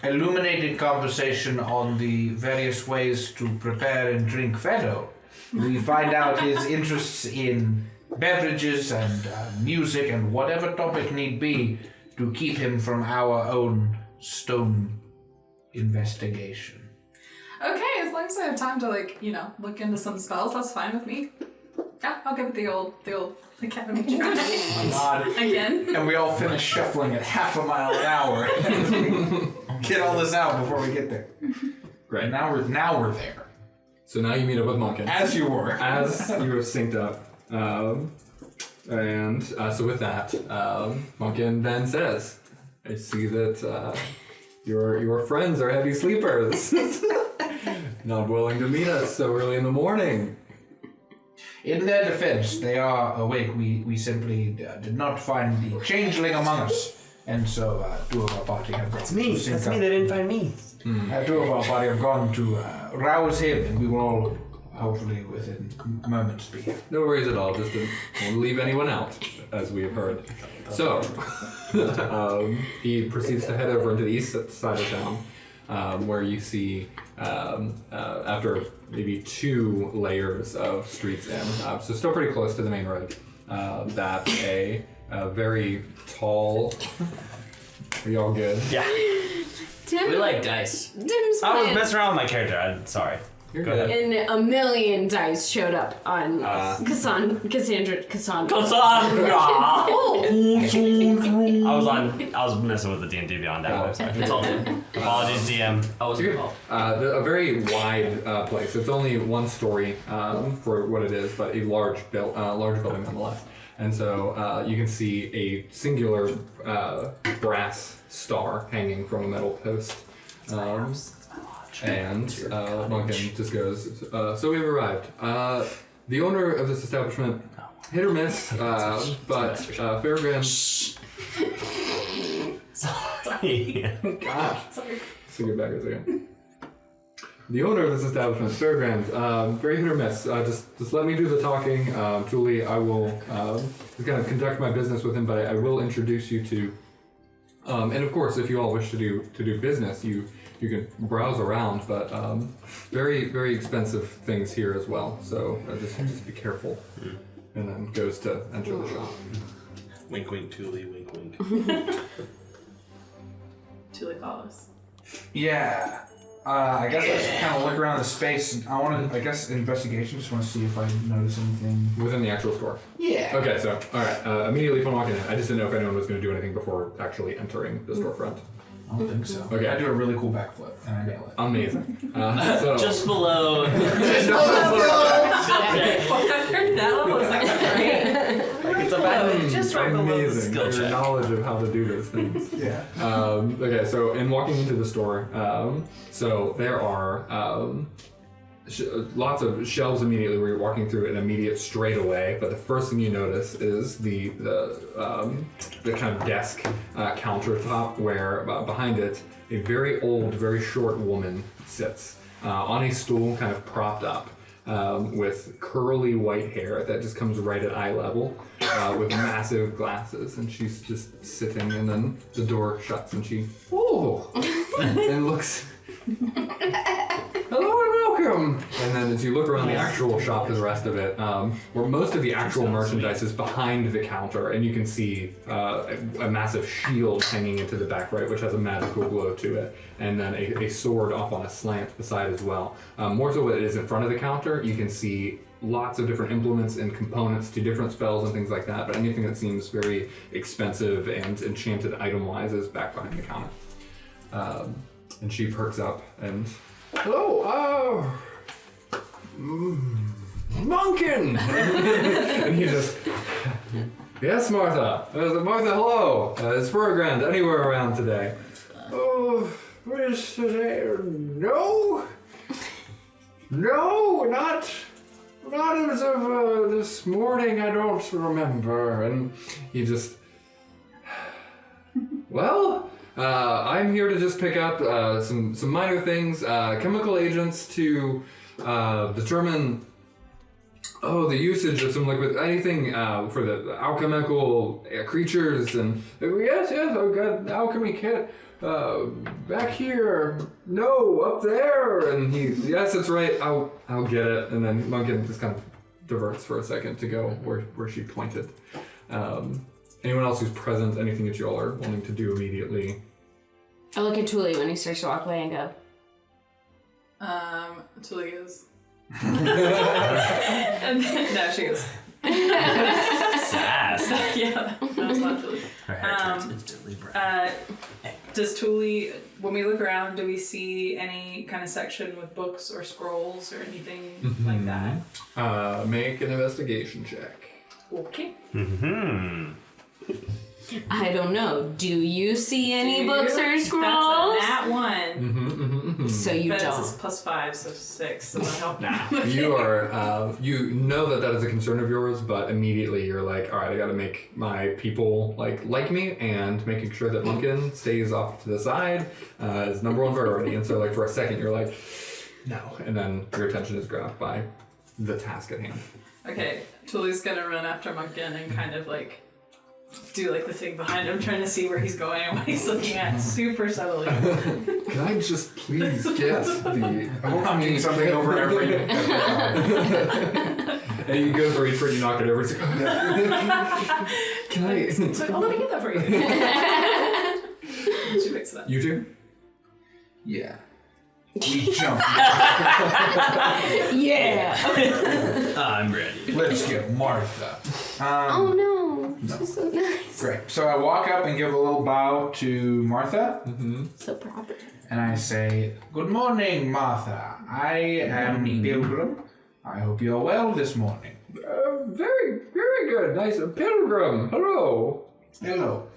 a illuminated conversation on the various ways to prepare and drink Fado. We find out his interests in beverages and music and whatever topic need be to keep him from our own stone investigation. Okay, as long as I have time to look into some spells, that's fine with me. Yeah, I'll give it the old academy try. God. Again. And we all finish shuffling at half a mile an hour. Get all this out before we get there. Great. And now we're there. So now you meet up with Munkin. As you were. As you were synced up. So with that, Munkin then says, I see that your friends are heavy sleepers. Not willing to meet us so early in the morning. In their defense, they are awake. We simply did not find the changeling among us. And so two of our party have gone That's me. to sync That's up. me. They didn't find me. Two of our party have gone to rouse him, and we will all, hopefully within moments, be here. No worries at all, just to won't leave anyone out, as we have heard. So, he proceeds to head over into the east side of town, where you see, after maybe 2 layers of streets in, so still pretty close to the main road, that a very tall... Are you all good? Yeah. Tim, We like dice. Tim's I was plan. messing around with my character. I'm sorry. You're Go good. ahead. And a million dice showed up on Cassandra. I was messing with the D&D Beyond app website. It's all good. Apologies, DM. I wasn't involved. A very wide place. It's only 1 story for what it is, but a large building nonetheless. And so you can see a singular brass star hanging from a metal post. And Munkin just goes, so we've arrived. The owner of this establishment, hit or miss, but Fairgrounds... Sorry. Gosh. Let's get back a second. The owner of this establishment, Fairgrounds, very hit or miss. Just let me do the talking. Julie, I will just kind of conduct my business with him, but I will introduce you to... and of course, if you all wish to do business, you can browse around, but very, very expensive things here as well. So just be careful. And then goes to enter the shop. Wink, wink, Tuli, wink, wink. Tuli follows. Yeah. I guess I just kind of look around the space. I want to, I guess, investigation. Just want to see if I notice anything. Within the actual store? Yeah. Okay, so, alright, immediately upon walking in, I just didn't know if anyone was going to do anything before actually entering the storefront. I don't think so. Okay. I do a really cool backflip, and I nail it. Amazing. So, Just below. That one was like great. It's a bad Just right below the amazing. skill Your check. knowledge of how to do those things. Yeah. Okay, so in walking into the store, so there are lots of shelves immediately where you're walking through an immediate straightaway. But the first thing you notice is the kind of desk countertop where behind it a very old, very short woman sits on a stool, kind of propped up. With curly white hair that just comes right at eye level, with massive glasses, and she's just sitting, and then the door shuts, and she, and looks, hello and welcome! And then as you look around the actual shop to the rest of it, where most of the actual merchandise is behind the counter, and you can see a massive shield hanging into the back right, which has a magical glow to it, and then a sword off on a slant to the side as well. More so what it is in front of the counter, you can see lots of different implements and components to different spells and things like that, but anything that seems very expensive and enchanted item-wise is back behind the counter. And she perks up and, hello, Monkin! And he just, yes, Martha. Martha, hello. Is Furgrand anywhere around today? Oh, where's today? No, not as of this morning. I don't remember. And he just, well, I'm here to just pick up some minor things, chemical agents to determine the usage of some liquid, anything for the alchemical creatures, and yes, I've got an alchemy kit back here. No, up there, and he, yes, that's right. I'll get it, and then Munkin just kind of diverts for a second to go where she pointed. Anyone else who's present, anything that you all are wanting to do immediately? I look at Tuli when he starts to walk away and go, Tuli goes. And then, no, she goes. Sass. Yeah, that's not Tuli. Her hair turns instantly brown. Does Tuli, when we look around, do we see any kind of section with books or scrolls or anything like that? Make an investigation check. Okay. Mm-hmm. I don't know. Do you see any books or scrolls? That's a nat one. So you But don't. it's +5, so 6. So that'll help. Nah. You are, you know that is a concern of yours, but immediately you're like, all right, I gotta make my people like me, and making sure that Munkin stays off to the side is number one priority. And so, like, for a second, you're like, no. And then your attention is grabbed by the task at hand. Okay, Tuli's gonna run after Munkin and kind of like do like the thing behind him, trying to see where he's going and what he's looking at, super subtly. Can I just please get the... I'm doing something over every And you go for each word, you knock it over. It's like, can I... So let me get that for you. She picks it up. You two? Yeah. We jump. Yeah. I'm ready. Let's get Martha. Oh no. She's so nice. Great. So I walk up and give a little bow to Martha, So proper. and I say, "Good morning, Martha. I am Pilgrim. I hope you're well this morning." Very, very good. Nice. Pilgrim. Hello. Hello.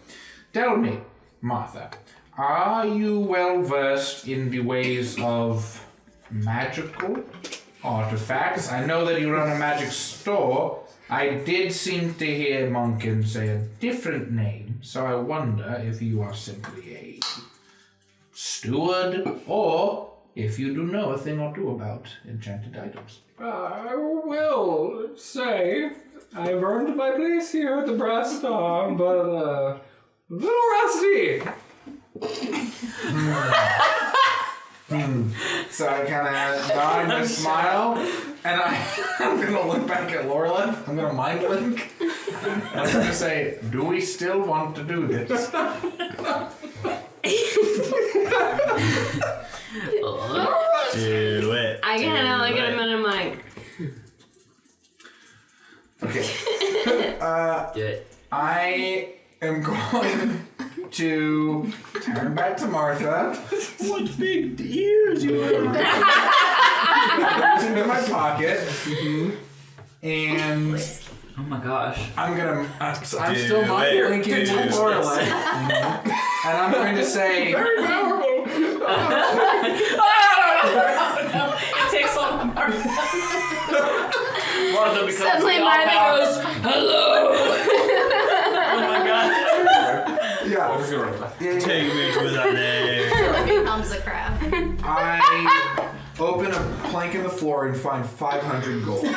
Tell me, Martha, are you well versed in the ways of magical artifacts? I know that you run a magic store. I did seem to hear Munkin say a different name, so I wonder if you are simply a steward, or if you do know a thing or two about enchanted items. I will say I've earned my place here at the Brass Star, but a little rusty. So I kind of nod and smile, and I'm going to look back at Lorelyn. I'm going to mind link. And I'm going to say, do we still want to do this? Do it. I kind of look at him and I'm like, Okay. Do it. I am going to turn back to Martha. What big ears you have. Put into my pocket. And Oh my gosh. I'm gonna. I'm Do still not it. linking Do to it. Lorelai. And I'm going to say. It takes all Martha. Martha becomes suddenly the Martha all-powerful- goes, hello. Oh my god. Yeah. Take me to the name. Becomes a crab. I open a plank in the floor and find 500 gold. Nice.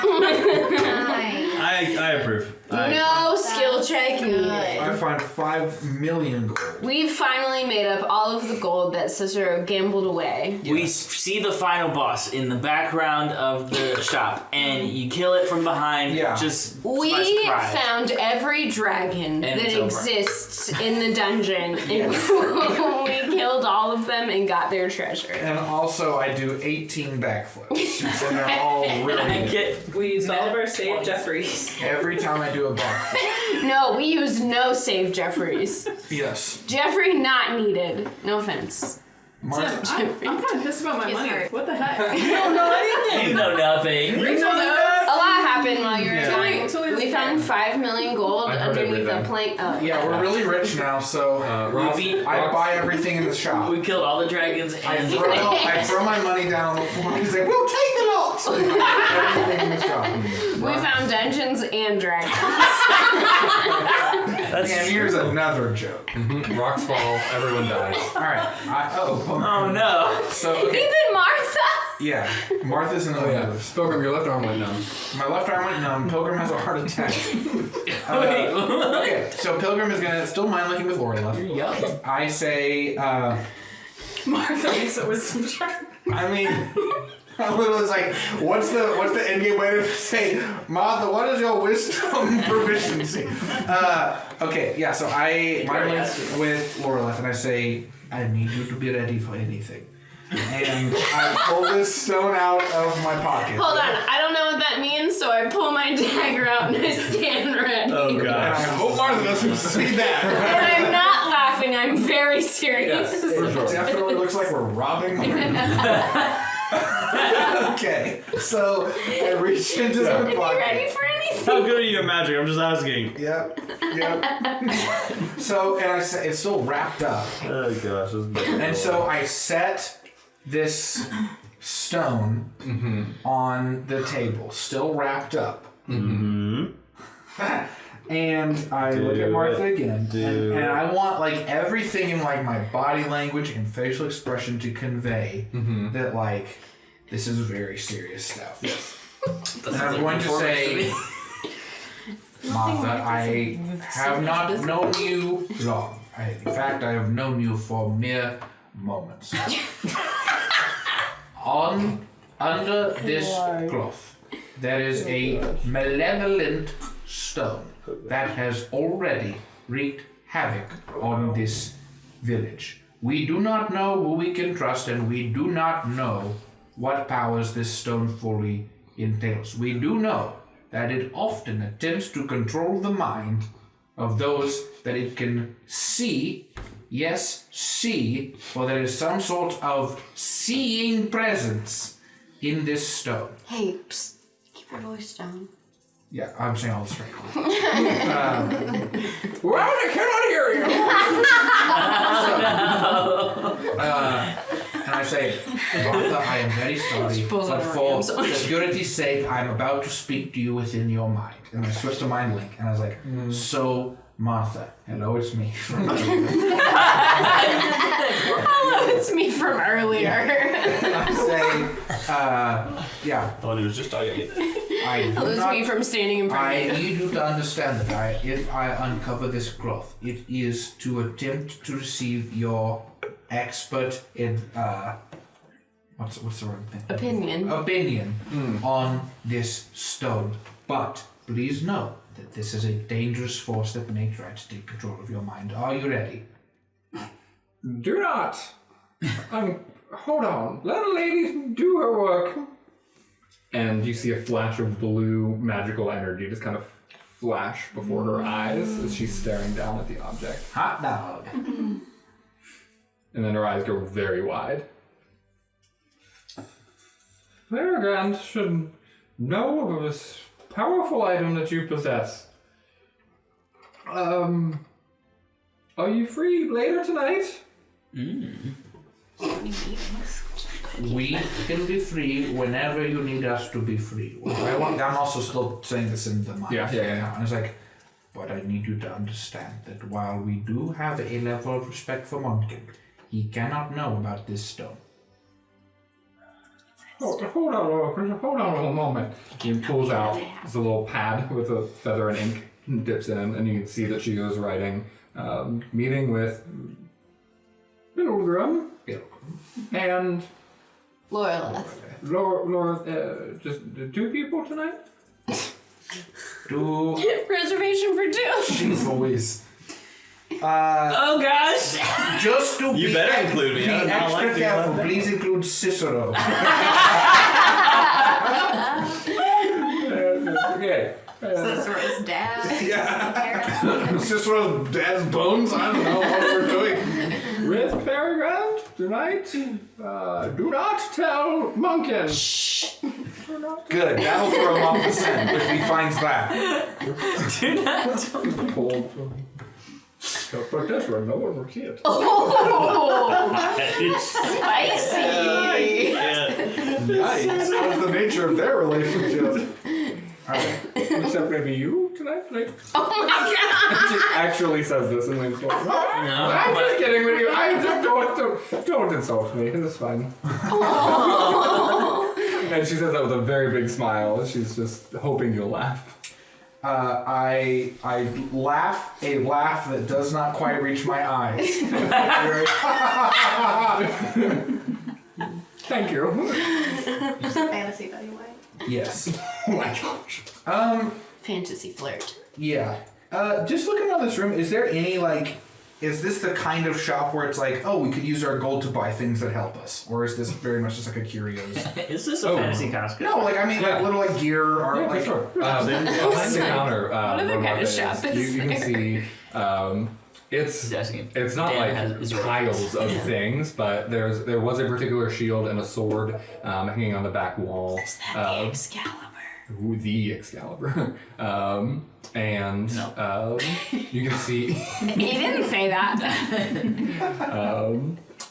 I approve. No skill check needed. I find 5 million gold. We finally made up all of the gold that Cicero gambled away. We see the final boss in the background of the shop, and you kill it from behind. Yeah. Just We by surprise. found every dragon And that it's over. exists in the dungeon, and we killed all of them and got their treasure. And also, I do 18 backflips. And they're all really I good. get We never saved Jeffries. Every time I do a backflip. No, we used no save Jeffries. Yes. Jeffrey not needed. No offense. Martha. I'm kind of pissed about my He's money. hurt. What the heck? You know nothing. A lot happened while you were Yeah. doing. Totally We found 5 million gold I heard underneath the everything. plank. Oh, Yeah, we're really rich now, so Ross, I buy everything in the shop. We killed all the dragons I and throw my money down on the floor and he's like, we'll take the lot! Everything in the shop. we found dungeons and dragons. And here's another joke. Rocks fall, everyone dies. Alright. oh no. So, okay. Even Martha. Yeah. Martha's in the Oh yeah. news. Pilgrim, your left arm went numb. My left arm went numb. Pilgrim has a heart attack. Okay, so Pilgrim is gonna still mind linking with Lorelai. Yum. I say, Martha Lisa was some shark. I mean, Lorelai's like, what's the end game way to say, Martha, what is your wisdom proficiency? Okay, yeah, so I mind link with Lorelai and I say, I need you to be ready for anything. And I pull this stone out of my pocket. Hold on, I don't know what that means, so I pull my dagger out and I stand ready. Oh And I gosh. hope Martha doesn't see that. And I'm not laughing, I'm very serious. For It sure. definitely looks like we're robbing Okay, so I reach into the Are you pocket. ready for anything? How good are you at magic? I'm just asking. Yep. So, and I say it's still wrapped up. Oh gosh. And so I set this stone on the table, still wrapped up. And I look at Martha again, and I want like everything in like my body language and facial expression to convey that like this is very serious stuff. And I'm going to say, Martha, I have not known you long. In fact, I have known you for mere moments. Under this cloth, there is a malevolent stone that has already wreaked havoc on this village. We do not know who we can trust, and we do not know what powers this stone fully entails. We do know that it often attempts to control the mind of those that it can see. Yes, see, for there is some sort of seeing presence in this stone. Hey, psst, keep your voice down. Yeah, I'm saying all this right now. Well, I cannot hear you. And I say, Martha, I am very sorry, pulls but out her for arms. security's sake, I'm about to speak to you within your mind. And I switched to mind link, and I was like, so, Martha, hello, it's me. Hello, it's me from earlier. I say, yeah, Oh, it was just talking. I do Hello, it's not me from standing in front I of you. need you to understand that if I uncover this cloth, it is to attempt to receive your expert in what's the word? Opinion. Opinion on this stone. But please know that this is a dangerous force that may try to take control of your mind. Are you ready? Do not hold on. Let a lady do her work. And you see a flash of blue magical energy just kind of flash before her eyes as she's staring down at the object. Hot dog. And then her eyes go very wide. Peregrine should know of this powerful item that you possess. Are you free later tonight? We can be free whenever you need us to be free. I'm also still saying this in the mind. Yeah. And it's like, but I need you to understand that while we do have a level of respect for Monken, he cannot know about this stone. Hold on a moment. He pulls out this little pad with a feather and ink, and dips in, and you can see that she is writing, meeting with Pilgrim and Laura, just two people tonight? Reservation for 2. Jeez Louise. Oh gosh! Just to You be better include me. Be I don't extra like careful, that. please include Cicero. Okay. Cicero's dad. Cicero's dad's bones? I don't know what we're doing. With Peregrine tonight, do not tell Monken. Shh. Good, that'll throw him off the scent if he finds that. Do not. But this one, no one will see it. Spicy. Nice. That's the nature of their relationship. Alright. Except maybe you tonight? Oh my god! She actually says this and leans forward. No, I'm just kidding with you. I just don't insult me. It's fine. And she says that with a very big smile. She's just hoping you'll laugh. I laugh a laugh that does not quite reach my eyes. Thank you. Just a fantasy Betty White. Yes. Oh my gosh. Fantasy flirt. Yeah. Just looking around this room, is there any is this the kind of shop where it's like, oh, we could use our gold to buy things that help us? Or is this very much just like a curios? Is this a fantasy costume? No, I mean Yeah. little gear or Yeah, for sure. Behind the counter, What other where kind Martha of shop is you can there? see it's not Dan is piles of things, but there was a particular shield and a sword hanging on the back wall. Is that the Excalibur? Ooh, the Excalibur. And you can see. He didn't say that.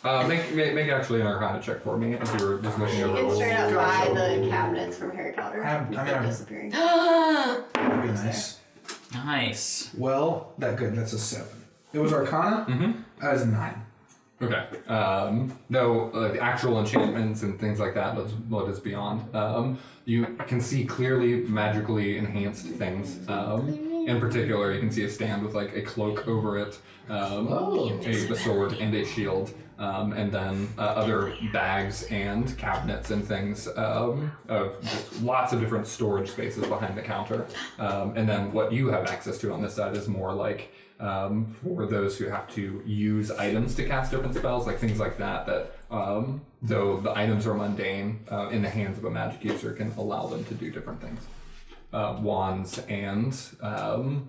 Make actually an Arcana check for me if you were just looking You over. can old- straight up buy the cabinets from Harry Potter. I'm disappearing. That'd be nice. Nice. Well, that's a 7. It was Arcana? Mm-hmm. That was 9. Okay. No, the actual enchantments and things like that, that's what is beyond. You can see clearly magically enhanced things. In particular, you can see a stand with like a cloak over it, a sword and a shield, and then other bags and cabinets and things of just lots of different storage spaces behind the counter. And then what you have access to on this side is more like for those who have to use items to cast different spells, like things like that, though the items are mundane, in the hands of a magic user can allow them to do different things. Wands and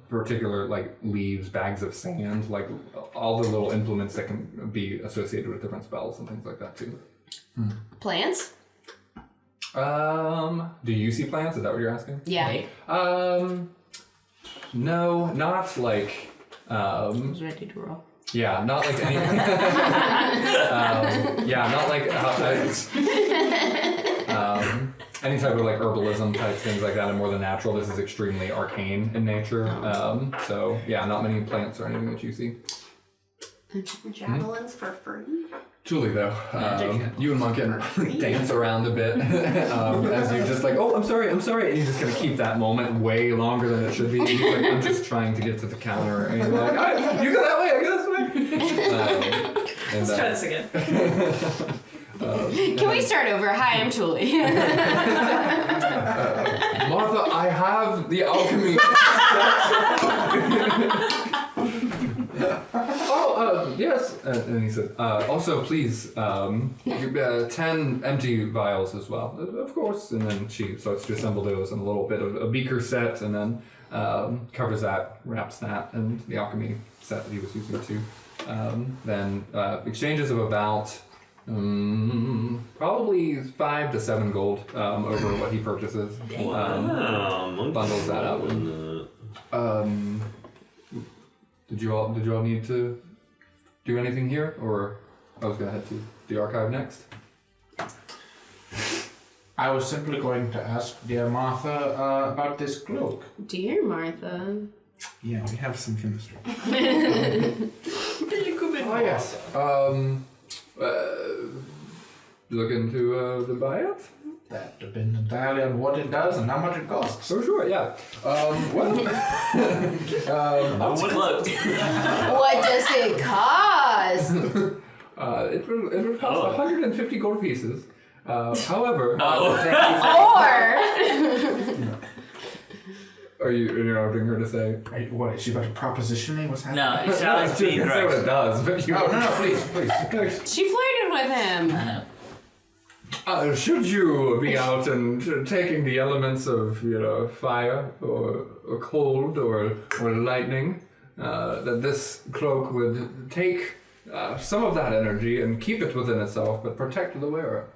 particular like leaves, bags of sand, like all the little implements that can be associated with different spells and things like that too. Plants? Do you see plants? Is that what you're asking? Yeah. No, not like. I was ready to roll. Yeah, not like any. Not like any type of like herbalism type things like that, and more than natural. This is extremely arcane in nature. So yeah, not many plants or anything that you see. Javelins for free. Truly though, you and Monk can dance around a bit as you just like, oh, I'm sorry, and you just gonna keep that moment way longer than it should be. He's like, I'm just trying to get to the counter, and you're like, all right, you go that way, I go this way. Let's try this again. Can we start over? Hi, I'm Tuli. Martha, I have the alchemy. Yes, and he said, also please, 10 empty vials as well, of course. And then she starts to assemble those in a little bit of a beaker set, and then covers that, wraps that, and the alchemy set that he was using too. Then exchanges of about probably 5 to 7 gold over what he purchases. Bundles that up. Did you all need to do anything here, or I was gonna head to the archive next? I was simply going to ask dear Martha about this cloak. Dear Martha. Yeah, we have some chemistry. Oh yes. Looking to buy it? That depends entirely on what it does and how much it costs. Oh sure, yeah. Well, What does it cost? it will cost 150 gold pieces. However, Are you interrupting her to say? What, is she about to proposition me? What's happening? No, it sounds I can say what it does, but you... Oh, no, please. She flirted with him. Should you be out and taking the elements of, fire or cold or lightning, that this cloak would take some of that energy and keep it within itself, but protect the wearer.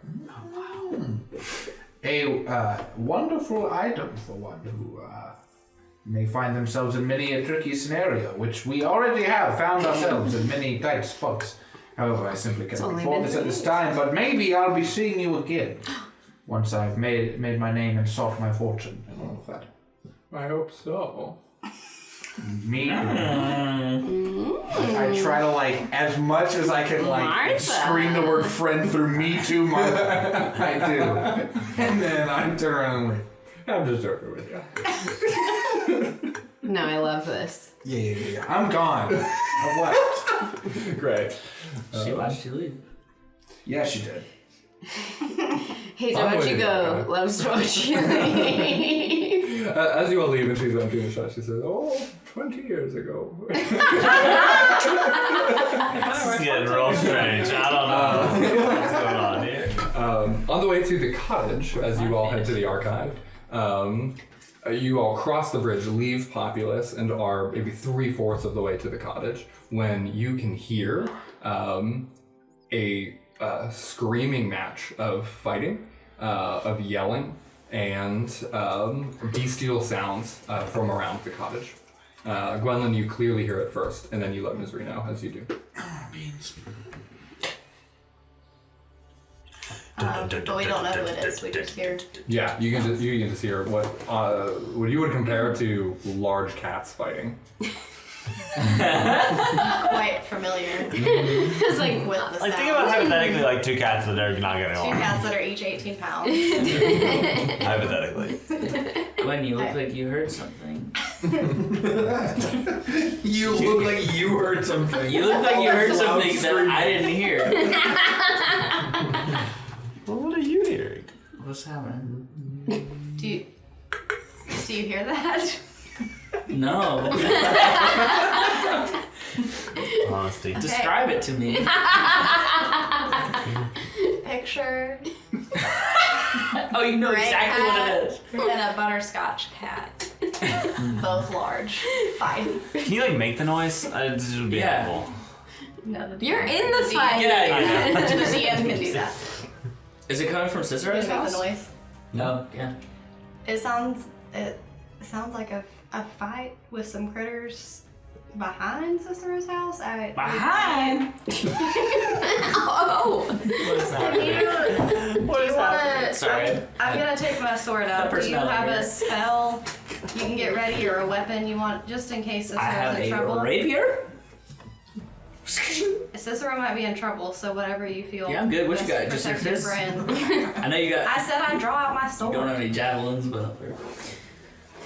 A wonderful item for one who may find themselves in many a tricky scenario, which we already have found ourselves in many tight spots. However, I simply cannot afford this at this time, but maybe I'll be seeing you again once I've made my name and sought my fortune and all of that. I hope so. Me too. I try to, as much as I can, scream the word friend through me too, Martha. I do. And then I turn around and leave. I'm just joking with you. No, I love this. Yeah. I'm gone. I've left. Great. She watched you leave. Yeah, she did. Hates to watch you go, loves to watch you leave. As you all leave and she's emptying the shot, she says, 20 years ago. This is getting real strange. I don't know what's going on here. On the way to the cottage, as you all head to the archive, you all cross the bridge, leave Populous, and are maybe 3/4 of the way to the cottage when you can hear a screaming match of fighting, of yelling, and bestial sounds from around the cottage. Gwendolyn, you clearly hear it first, and then you let Misery know as you do. Beans. But we don't know who it is. We just hear. Yeah, you can just hear what you would compare to large cats fighting. Quite familiar. It's like with the sound. Think about hypothetically 2 cats that are not getting 2 along. cats that are each 18 pounds. Hypothetically. Gwen, you look like you heard something. You look like you heard something. You look like you heard something that I didn't hear. Well, what are you hearing? What's happening? Do you hear that? No. Honesty. Describe it to me. Picture Oh, you know gray exactly what it is. and a butterscotch cat. Both large. Fighting. Can you make the noise? This would be helpful. No, You're in the fight. Get out of here. The DM can do that. Is it coming from Cicero's Can you make house? the noise? No. Yeah. It sounds like a fight with some critters behind Cicero's house. Behind? Oh. What is that? What is that? Sorry. I'm gonna take my sword out. Do you have a spell you can get ready or a weapon you want just in case I have Cicero's in trouble? a rapier? Cicero might be in trouble, so whatever you feel. Yeah, I'm good. What you best got? Just your protect fists? friend. I know you got. I said I'd draw out my You sword. don't have any javelins, but.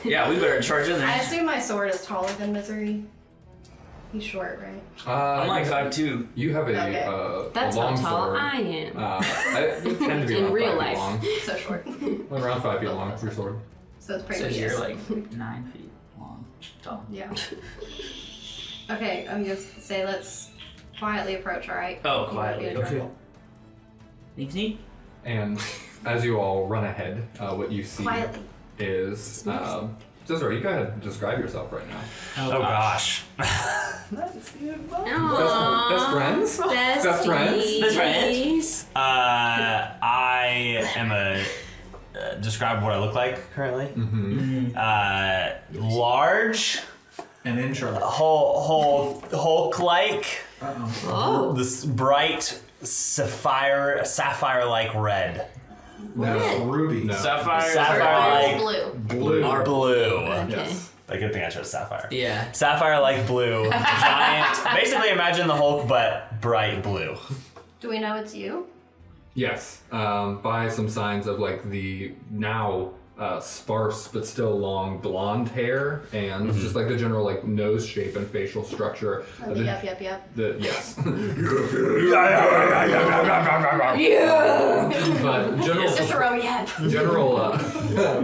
Yeah, we better charge in I there. assume my sword is taller than Misery. He's short, right? I'm like 5'2". You have a That's a how long tall sword. I am. I tend to be In around real 5 feet life. long. So short. Around 5 feet long, your sword. So it's pretty So easy. you're like 9 feet long, tall. Yeah. Okay, I'm gonna say let's quietly approach, alright? Oh, quietly. Okay. Sneak, sneak. And as you all run ahead, what you see Quietly. is Cicero, you go ahead and describe yourself right now. Oh gosh. Best friends? Best friends? Best friends. I am a. Describe what I look like currently. Large, An intro. Hulk-like. Oh. This bright sapphire-like red. No, Ruby. No. Sapphire-like Blue. blue. Okay. Yes. A good thing I chose sapphire. Yeah. Sapphire-like blue, giant. Basically, imagine the Hulk, but bright blue. Do we know it's you? Yes, by some signs of like the now sparse but still long blonde hair and just like the general like nose shape and facial structure. Yep. Yes. Yeah. But general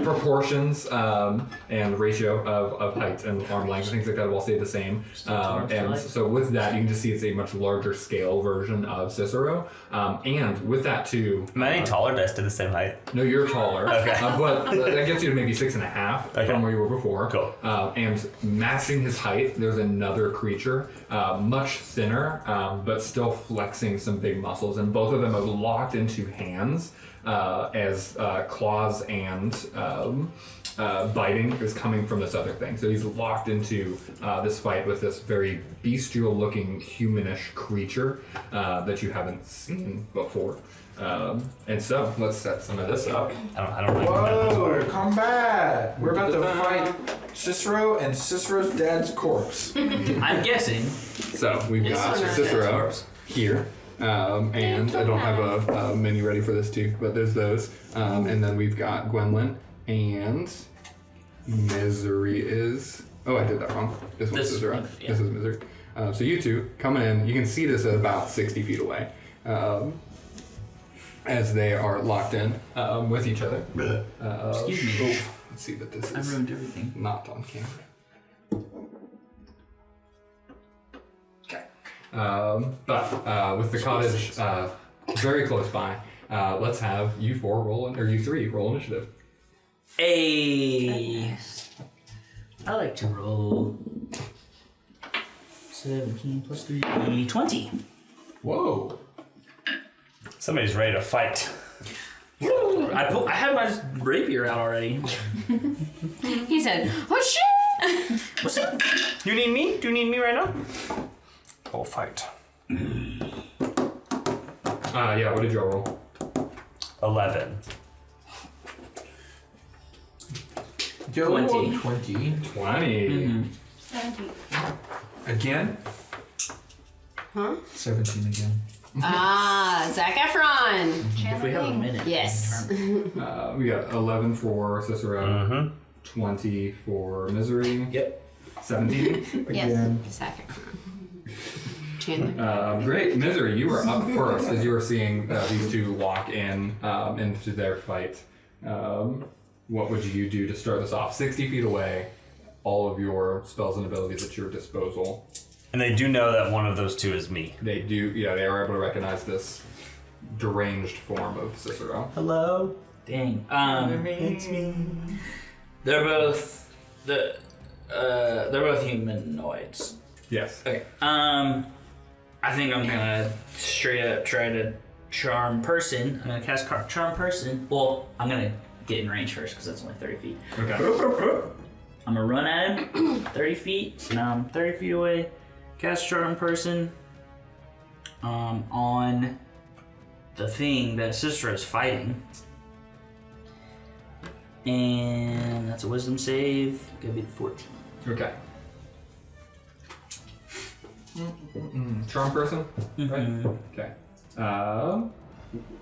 proportions and ratio of height and arm length, things like that will stay the same. And so with that, you can just see it's a much larger scale version of Cicero. And with that too. Am I any taller? Did I stay the same height? No, you're taller. Okay. But that gets you to maybe 6.5 from where you were before. Cool. And matching his height, there's another creature, much thinner, but still flexing some big muscles. And both of them are locked into hands as claws and biting is coming from this other thing. So he's locked into this fight with this very bestial looking humanish creature that you haven't seen before. And so let's set some of this up. I don't like Whoa, combat! We're about to fight Cicero and Cicero's dad's corpse. I'm guessing. So we've got Cicero here. And I don't have a mini ready for this too, but there's those. And then we've got Gwendolyn and Misery is. Oh, I did that wrong. This one's Cicero. Yeah. This is Misery. So you two coming in, you can see this at about 60 feet away. As they are locked in with each other. Excuse me. Oh, let's see that this I is ruined everything. not on camera. Okay. But with the cottage very close by, let's have you four roll, or you three roll initiative. I like to roll 17 plus 3, 20. Whoa. Somebody's ready to fight. I had my rapier out already. He said, "Oh shit!" What's up? You need me? Do you need me right now? We'll fight. Yeah, what did you all roll? 11. Go 20. 20. 20. 17. Again? Huh? 17 again. Zac Efron. If we have a minute. Yes. We got 11 for Cicero, 20 for Misery. Yep. 17. Yes. Again. Zac Efron. Chandler. Great. Misery, you were up first as you were seeing these two lock in into their fight. What would you do to start this off? 60 feet away, all of your spells and abilities at your disposal. And they do know that one of those two is me. They do, yeah, they are able to recognize this deranged form of Cicero. Hello? Dang. It's me. They're both they're both humanoids. Yes. Okay. I think I'm gonna straight up try to charm person. I'm gonna cast charm person. Well, I'm gonna get in range first because that's only 30 feet. Okay. I'm gonna run at him 30 feet. So now I'm 30 feet away. Cast charm person on the thing that Cicero's fighting. And that's a wisdom save. Gonna be 14. Okay. Charm person? Right? Okay.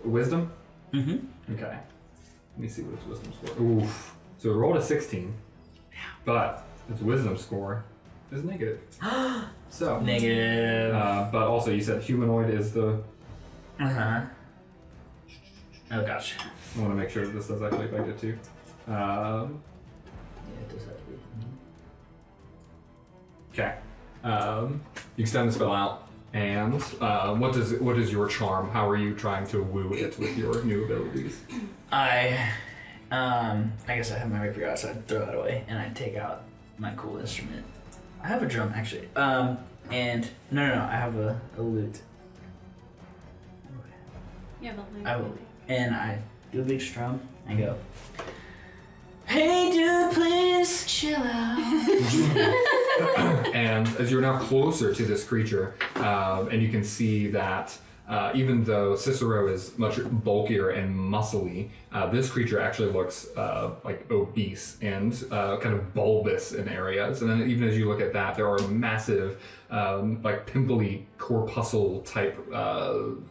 Wisdom? Mm-hmm. Okay. Let me see what its wisdom score. Oof. So it rolled a 16. But its wisdom score is negative. So. Negative. But also you said humanoid is the. Uh-huh. Oh gosh. I want to make sure that this does actually affect it too. Yeah, it does have to be. Okay. You extend the spell out, And what is your charm? How are you trying to woo it with your new abilities? I guess I have my rapier out, so I throw it away and I take out my cool instrument. I have a drum actually. And no, I have a lute. Yeah, but And I do a big strum and go, "Hey dude, please chill out." And as you're now closer to this creature, and you can see that even though Cicero is much bulkier and muscly, this creature actually looks like obese and kind of bulbous in areas. And then even as you look at that, there are massive, like pimply corpuscle type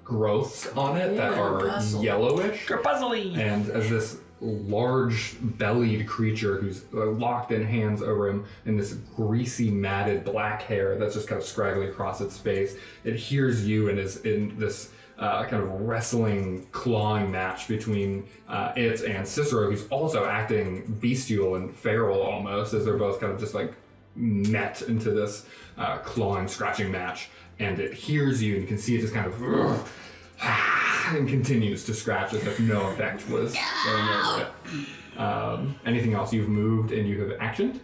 growths on it that are yellowish. Corpuscly. And as this large bellied creature who's locked in hands over him in this greasy matted black hair that's just kind of scraggly across its face, it hears you and is in this kind of wrestling clawing match between it and Cicero, who's also acting bestial and feral almost, as they're both kind of just like met into this clawing scratching match. And it hears you and you can see it just kind of and continues to scratch as if no effect was going over it. Anything else? You've moved and you have actioned?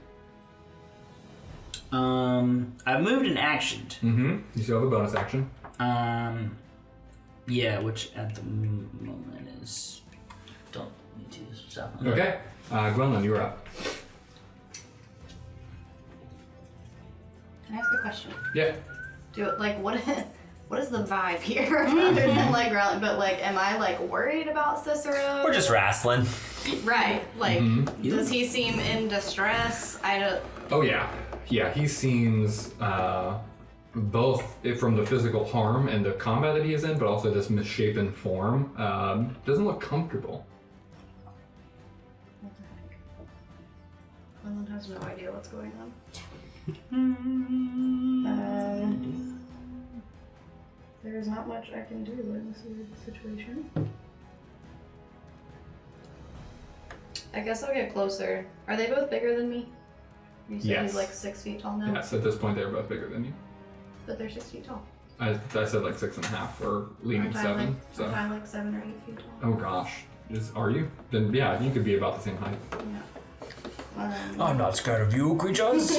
I've moved and actioned. Mm-hmm. You still have a bonus action. Yeah, which at the moment is don't need to use. So Okay. Gwendolyn, you're up. Can I ask a question? Yeah. What is the vibe here? Other than like growling, but like, am I like worried about Cicero? We're just wrestling. Right. Like, does he seem in distress? I don't. Oh yeah. Yeah, he seems both from the physical harm and the combat that he is in, but also this misshapen form. Doesn't look comfortable. What the heck? Quinlan has no idea what's going on. There's not much I can do in this situation. I guess I'll get closer. Are they both bigger than me? You said Yes. he's like 6 feet tall now? Yes, at this point they're both bigger than you. But they're 6 feet tall. I said like 6.5 or leaning 7. So. Aren't I like 7 or 8 feet tall? Oh gosh. Are you? Then yeah, you could be about the same height. Yeah. I'm not scared of you, creatures.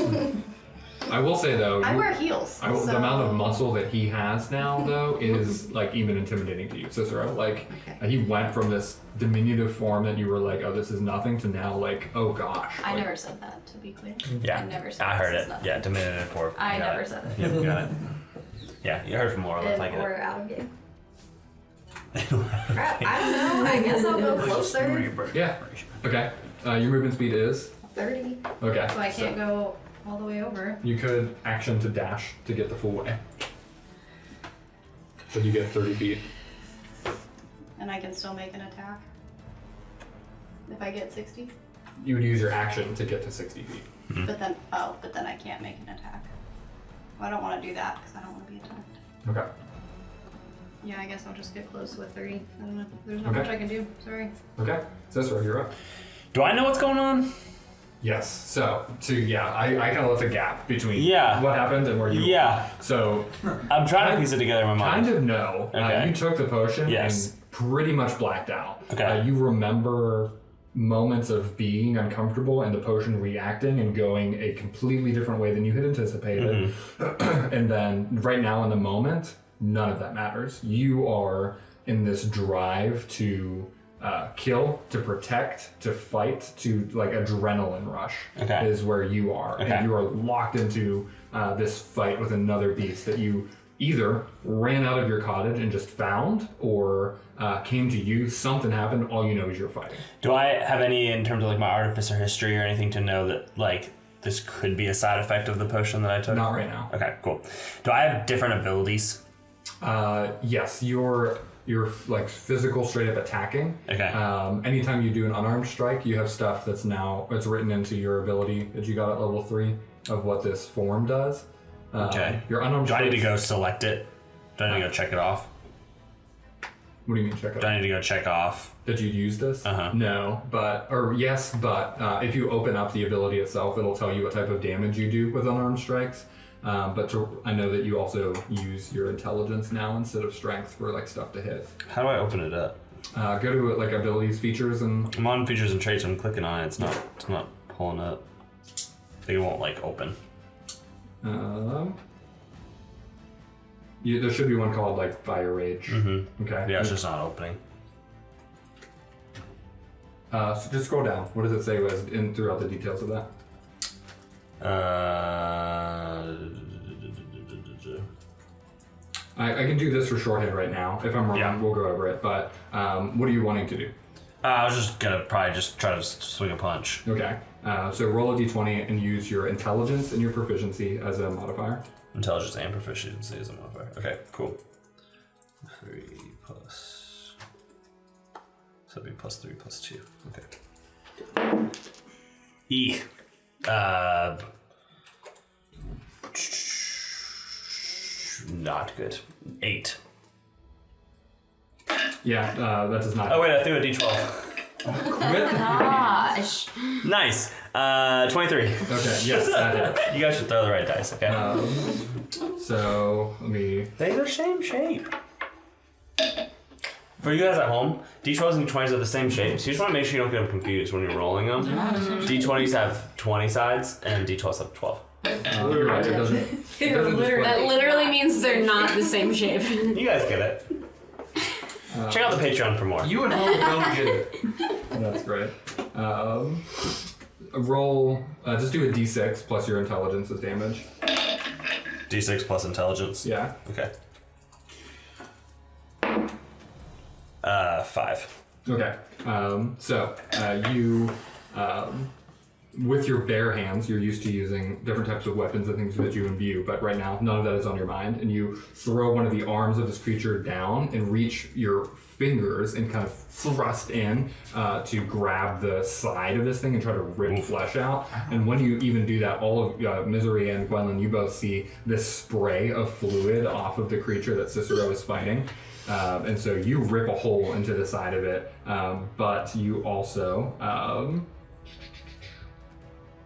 I will say though, I wear heels. the so- amount of muscle that he has now, though, is like even intimidating to you, Cicero. Like he went from this diminutive form that you were like, oh, this is nothing, to now like, oh gosh. I like, never said that, to be clear. Yeah. I never said I heard this it. is nothing. Yeah, diminutive form. I Got never it. said it. Yep, got it. Yeah, you heard from Laura. Let's like Or it. out of game. Crap, I don't know. I guess I'll go closer. Yeah. Okay. Your movement speed is 30. okay. So I can't go all the way over. You could action to dash to get the full way. So you get 30 feet. And I can still make an attack. If I get 60. You would use your action to get to 60 feet. But then I can't make an attack. Well, I don't want to do that because I don't want to be attacked. Okay. Yeah, I guess I'll just get close with 30. I don't know. There's not Okay. much I can do. Sorry. Okay. Cicero, you're up. Do I know what's going on? Yes. So I kind of left a gap between Yeah. what happened and where you Yeah. So I'm trying to piece it together in my mind. kind of no. Okay. You took the potion Yes. and pretty much blacked out. Okay. You remember moments of being uncomfortable and the potion reacting and going a completely different way than you had anticipated. And then right now in the moment, none of that matters. You are in this drive to kill, to protect, to fight, to like adrenaline rush Okay. is where you are. Okay. And you are locked into this fight with another beast that you either ran out of your cottage and just found, or came to you, something happened, all you know is you're fighting. Do I have any in terms of like my artificer history or anything to know that like this could be a side effect of the potion that I took? Not right now. Okay, cool. Do I have different abilities? Yes, you're like physical straight up attacking. Okay. Anytime you do an unarmed strike, you have stuff that's written into your ability that you got at level 3 of what this form does. Okay. Your unarmed Do I need to strikes- go select it? Do I need to go check it off? What do you mean check Do it I out? need to go check off? That you'd use this? Uh-huh. No, but if you open up the ability itself, it'll tell you what type of damage you do with unarmed strikes. But I know that you also use your intelligence now instead of strength for like stuff to hit. How do I open it up? Go to like abilities, features, and I'm on features and traits. I'm clicking on it. It's not pulling up. I think it won't like open. There should be one called like Fire Rage. Mm-hmm. Okay. Yeah, it's just not opening. So just scroll down. What does it say was in throughout the details of that? I can do this for shorthand right now. If I'm wrong, we'll go over it. But what are you wanting to do? I was just gonna probably just try to swing a punch. Okay. So roll a d20 and use your intelligence and your proficiency as a modifier. Intelligence and proficiency as a modifier. Okay, cool. 3 plus. So it'd be plus 3 plus 2. Okay. Not good. 8. Yeah, that does not. Oh wait, I threw a d12. Gosh. Nice. 23. Okay, yes, that hit. You guys should throw the right dice, okay? So let me. They're the same shape. For you guys at home, D12s and D20s are the same shape, so you just want to make sure you don't get them confused when you're rolling them. D20s have 20 sides, and D12s have 12. You're right. It doesn't. That literally means they're not the same shape. You guys get it. Check out the Patreon for more. You and Home don't get it. That's great. Roll. Just do a d6 plus your intelligence as damage. D6 plus intelligence. Yeah. Okay. 5. Okay. So you, with your bare hands, you're used to using different types of weapons and things that you imbue, but right now none of that is on your mind, and you throw one of the arms of this creature down and reach your fingers and kind of thrust in to grab the side of this thing and try to rip flesh out. And when you even do that, all of Misery and Gwendolyn, you both see this spray of fluid off of the creature that Cicero is fighting. And so you rip a hole into the side of it, but you also,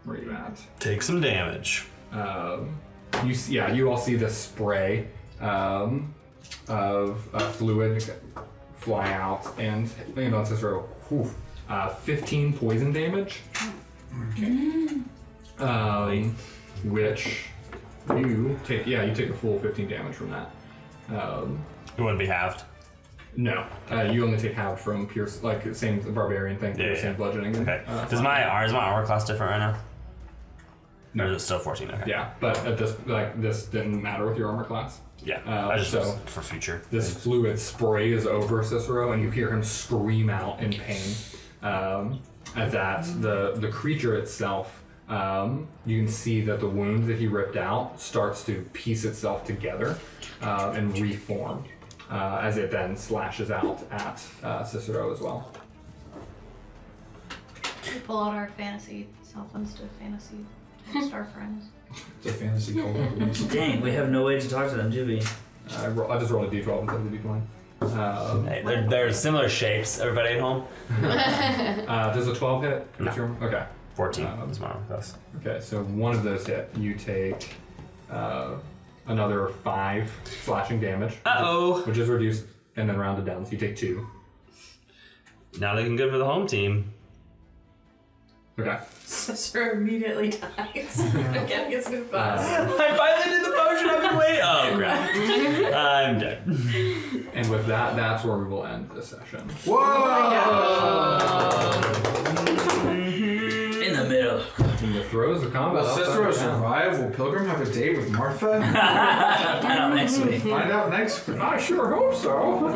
where are you at? Take some damage. You all see the spray of fluid fly out, and on Cicero, 15 poison damage. Okay. Which you take. Yeah, you take a full 15 damage from that. It wouldn't be halved. No, you only take half from pierce, like same barbarian thing, same bludgeoning. Okay. Is my armor class different right now? No, or is it still 14? Okay. Yeah, but this didn't matter with your armor class. Yeah. I just so for future. This fluid sprays over Cicero, and you hear him scream out in pain. At that, the creature itself, you can see that the wound that he ripped out starts to piece itself together and reform as it then slashes out at Cicero as well. We pull out our fantasy cell phones to fantasy star friends. It's a fantasy cult. Dang, we have no way to talk to them, do we? I just rolled a d12 instead of a d20. Hey, they're similar shapes. Everybody at home? Does a 12 hit? No. Okay. 14 is my armor class. Okay, so one of those hit. You take another 5 slashing damage. Uh-oh. Which is reduced and then rounded down, so you take 2. Now looking good for the home team. Okay. Cicero immediately dies. Again, gets his bus. I finally did the potion I've been waiting. Oh crap! I'm dead. And with that, that's where we will end this session. In the middle. In the throes of combat. Will Cicero survive? Will Pilgrim have a date with Martha? Find out next week. Find out next week. I sure hope so.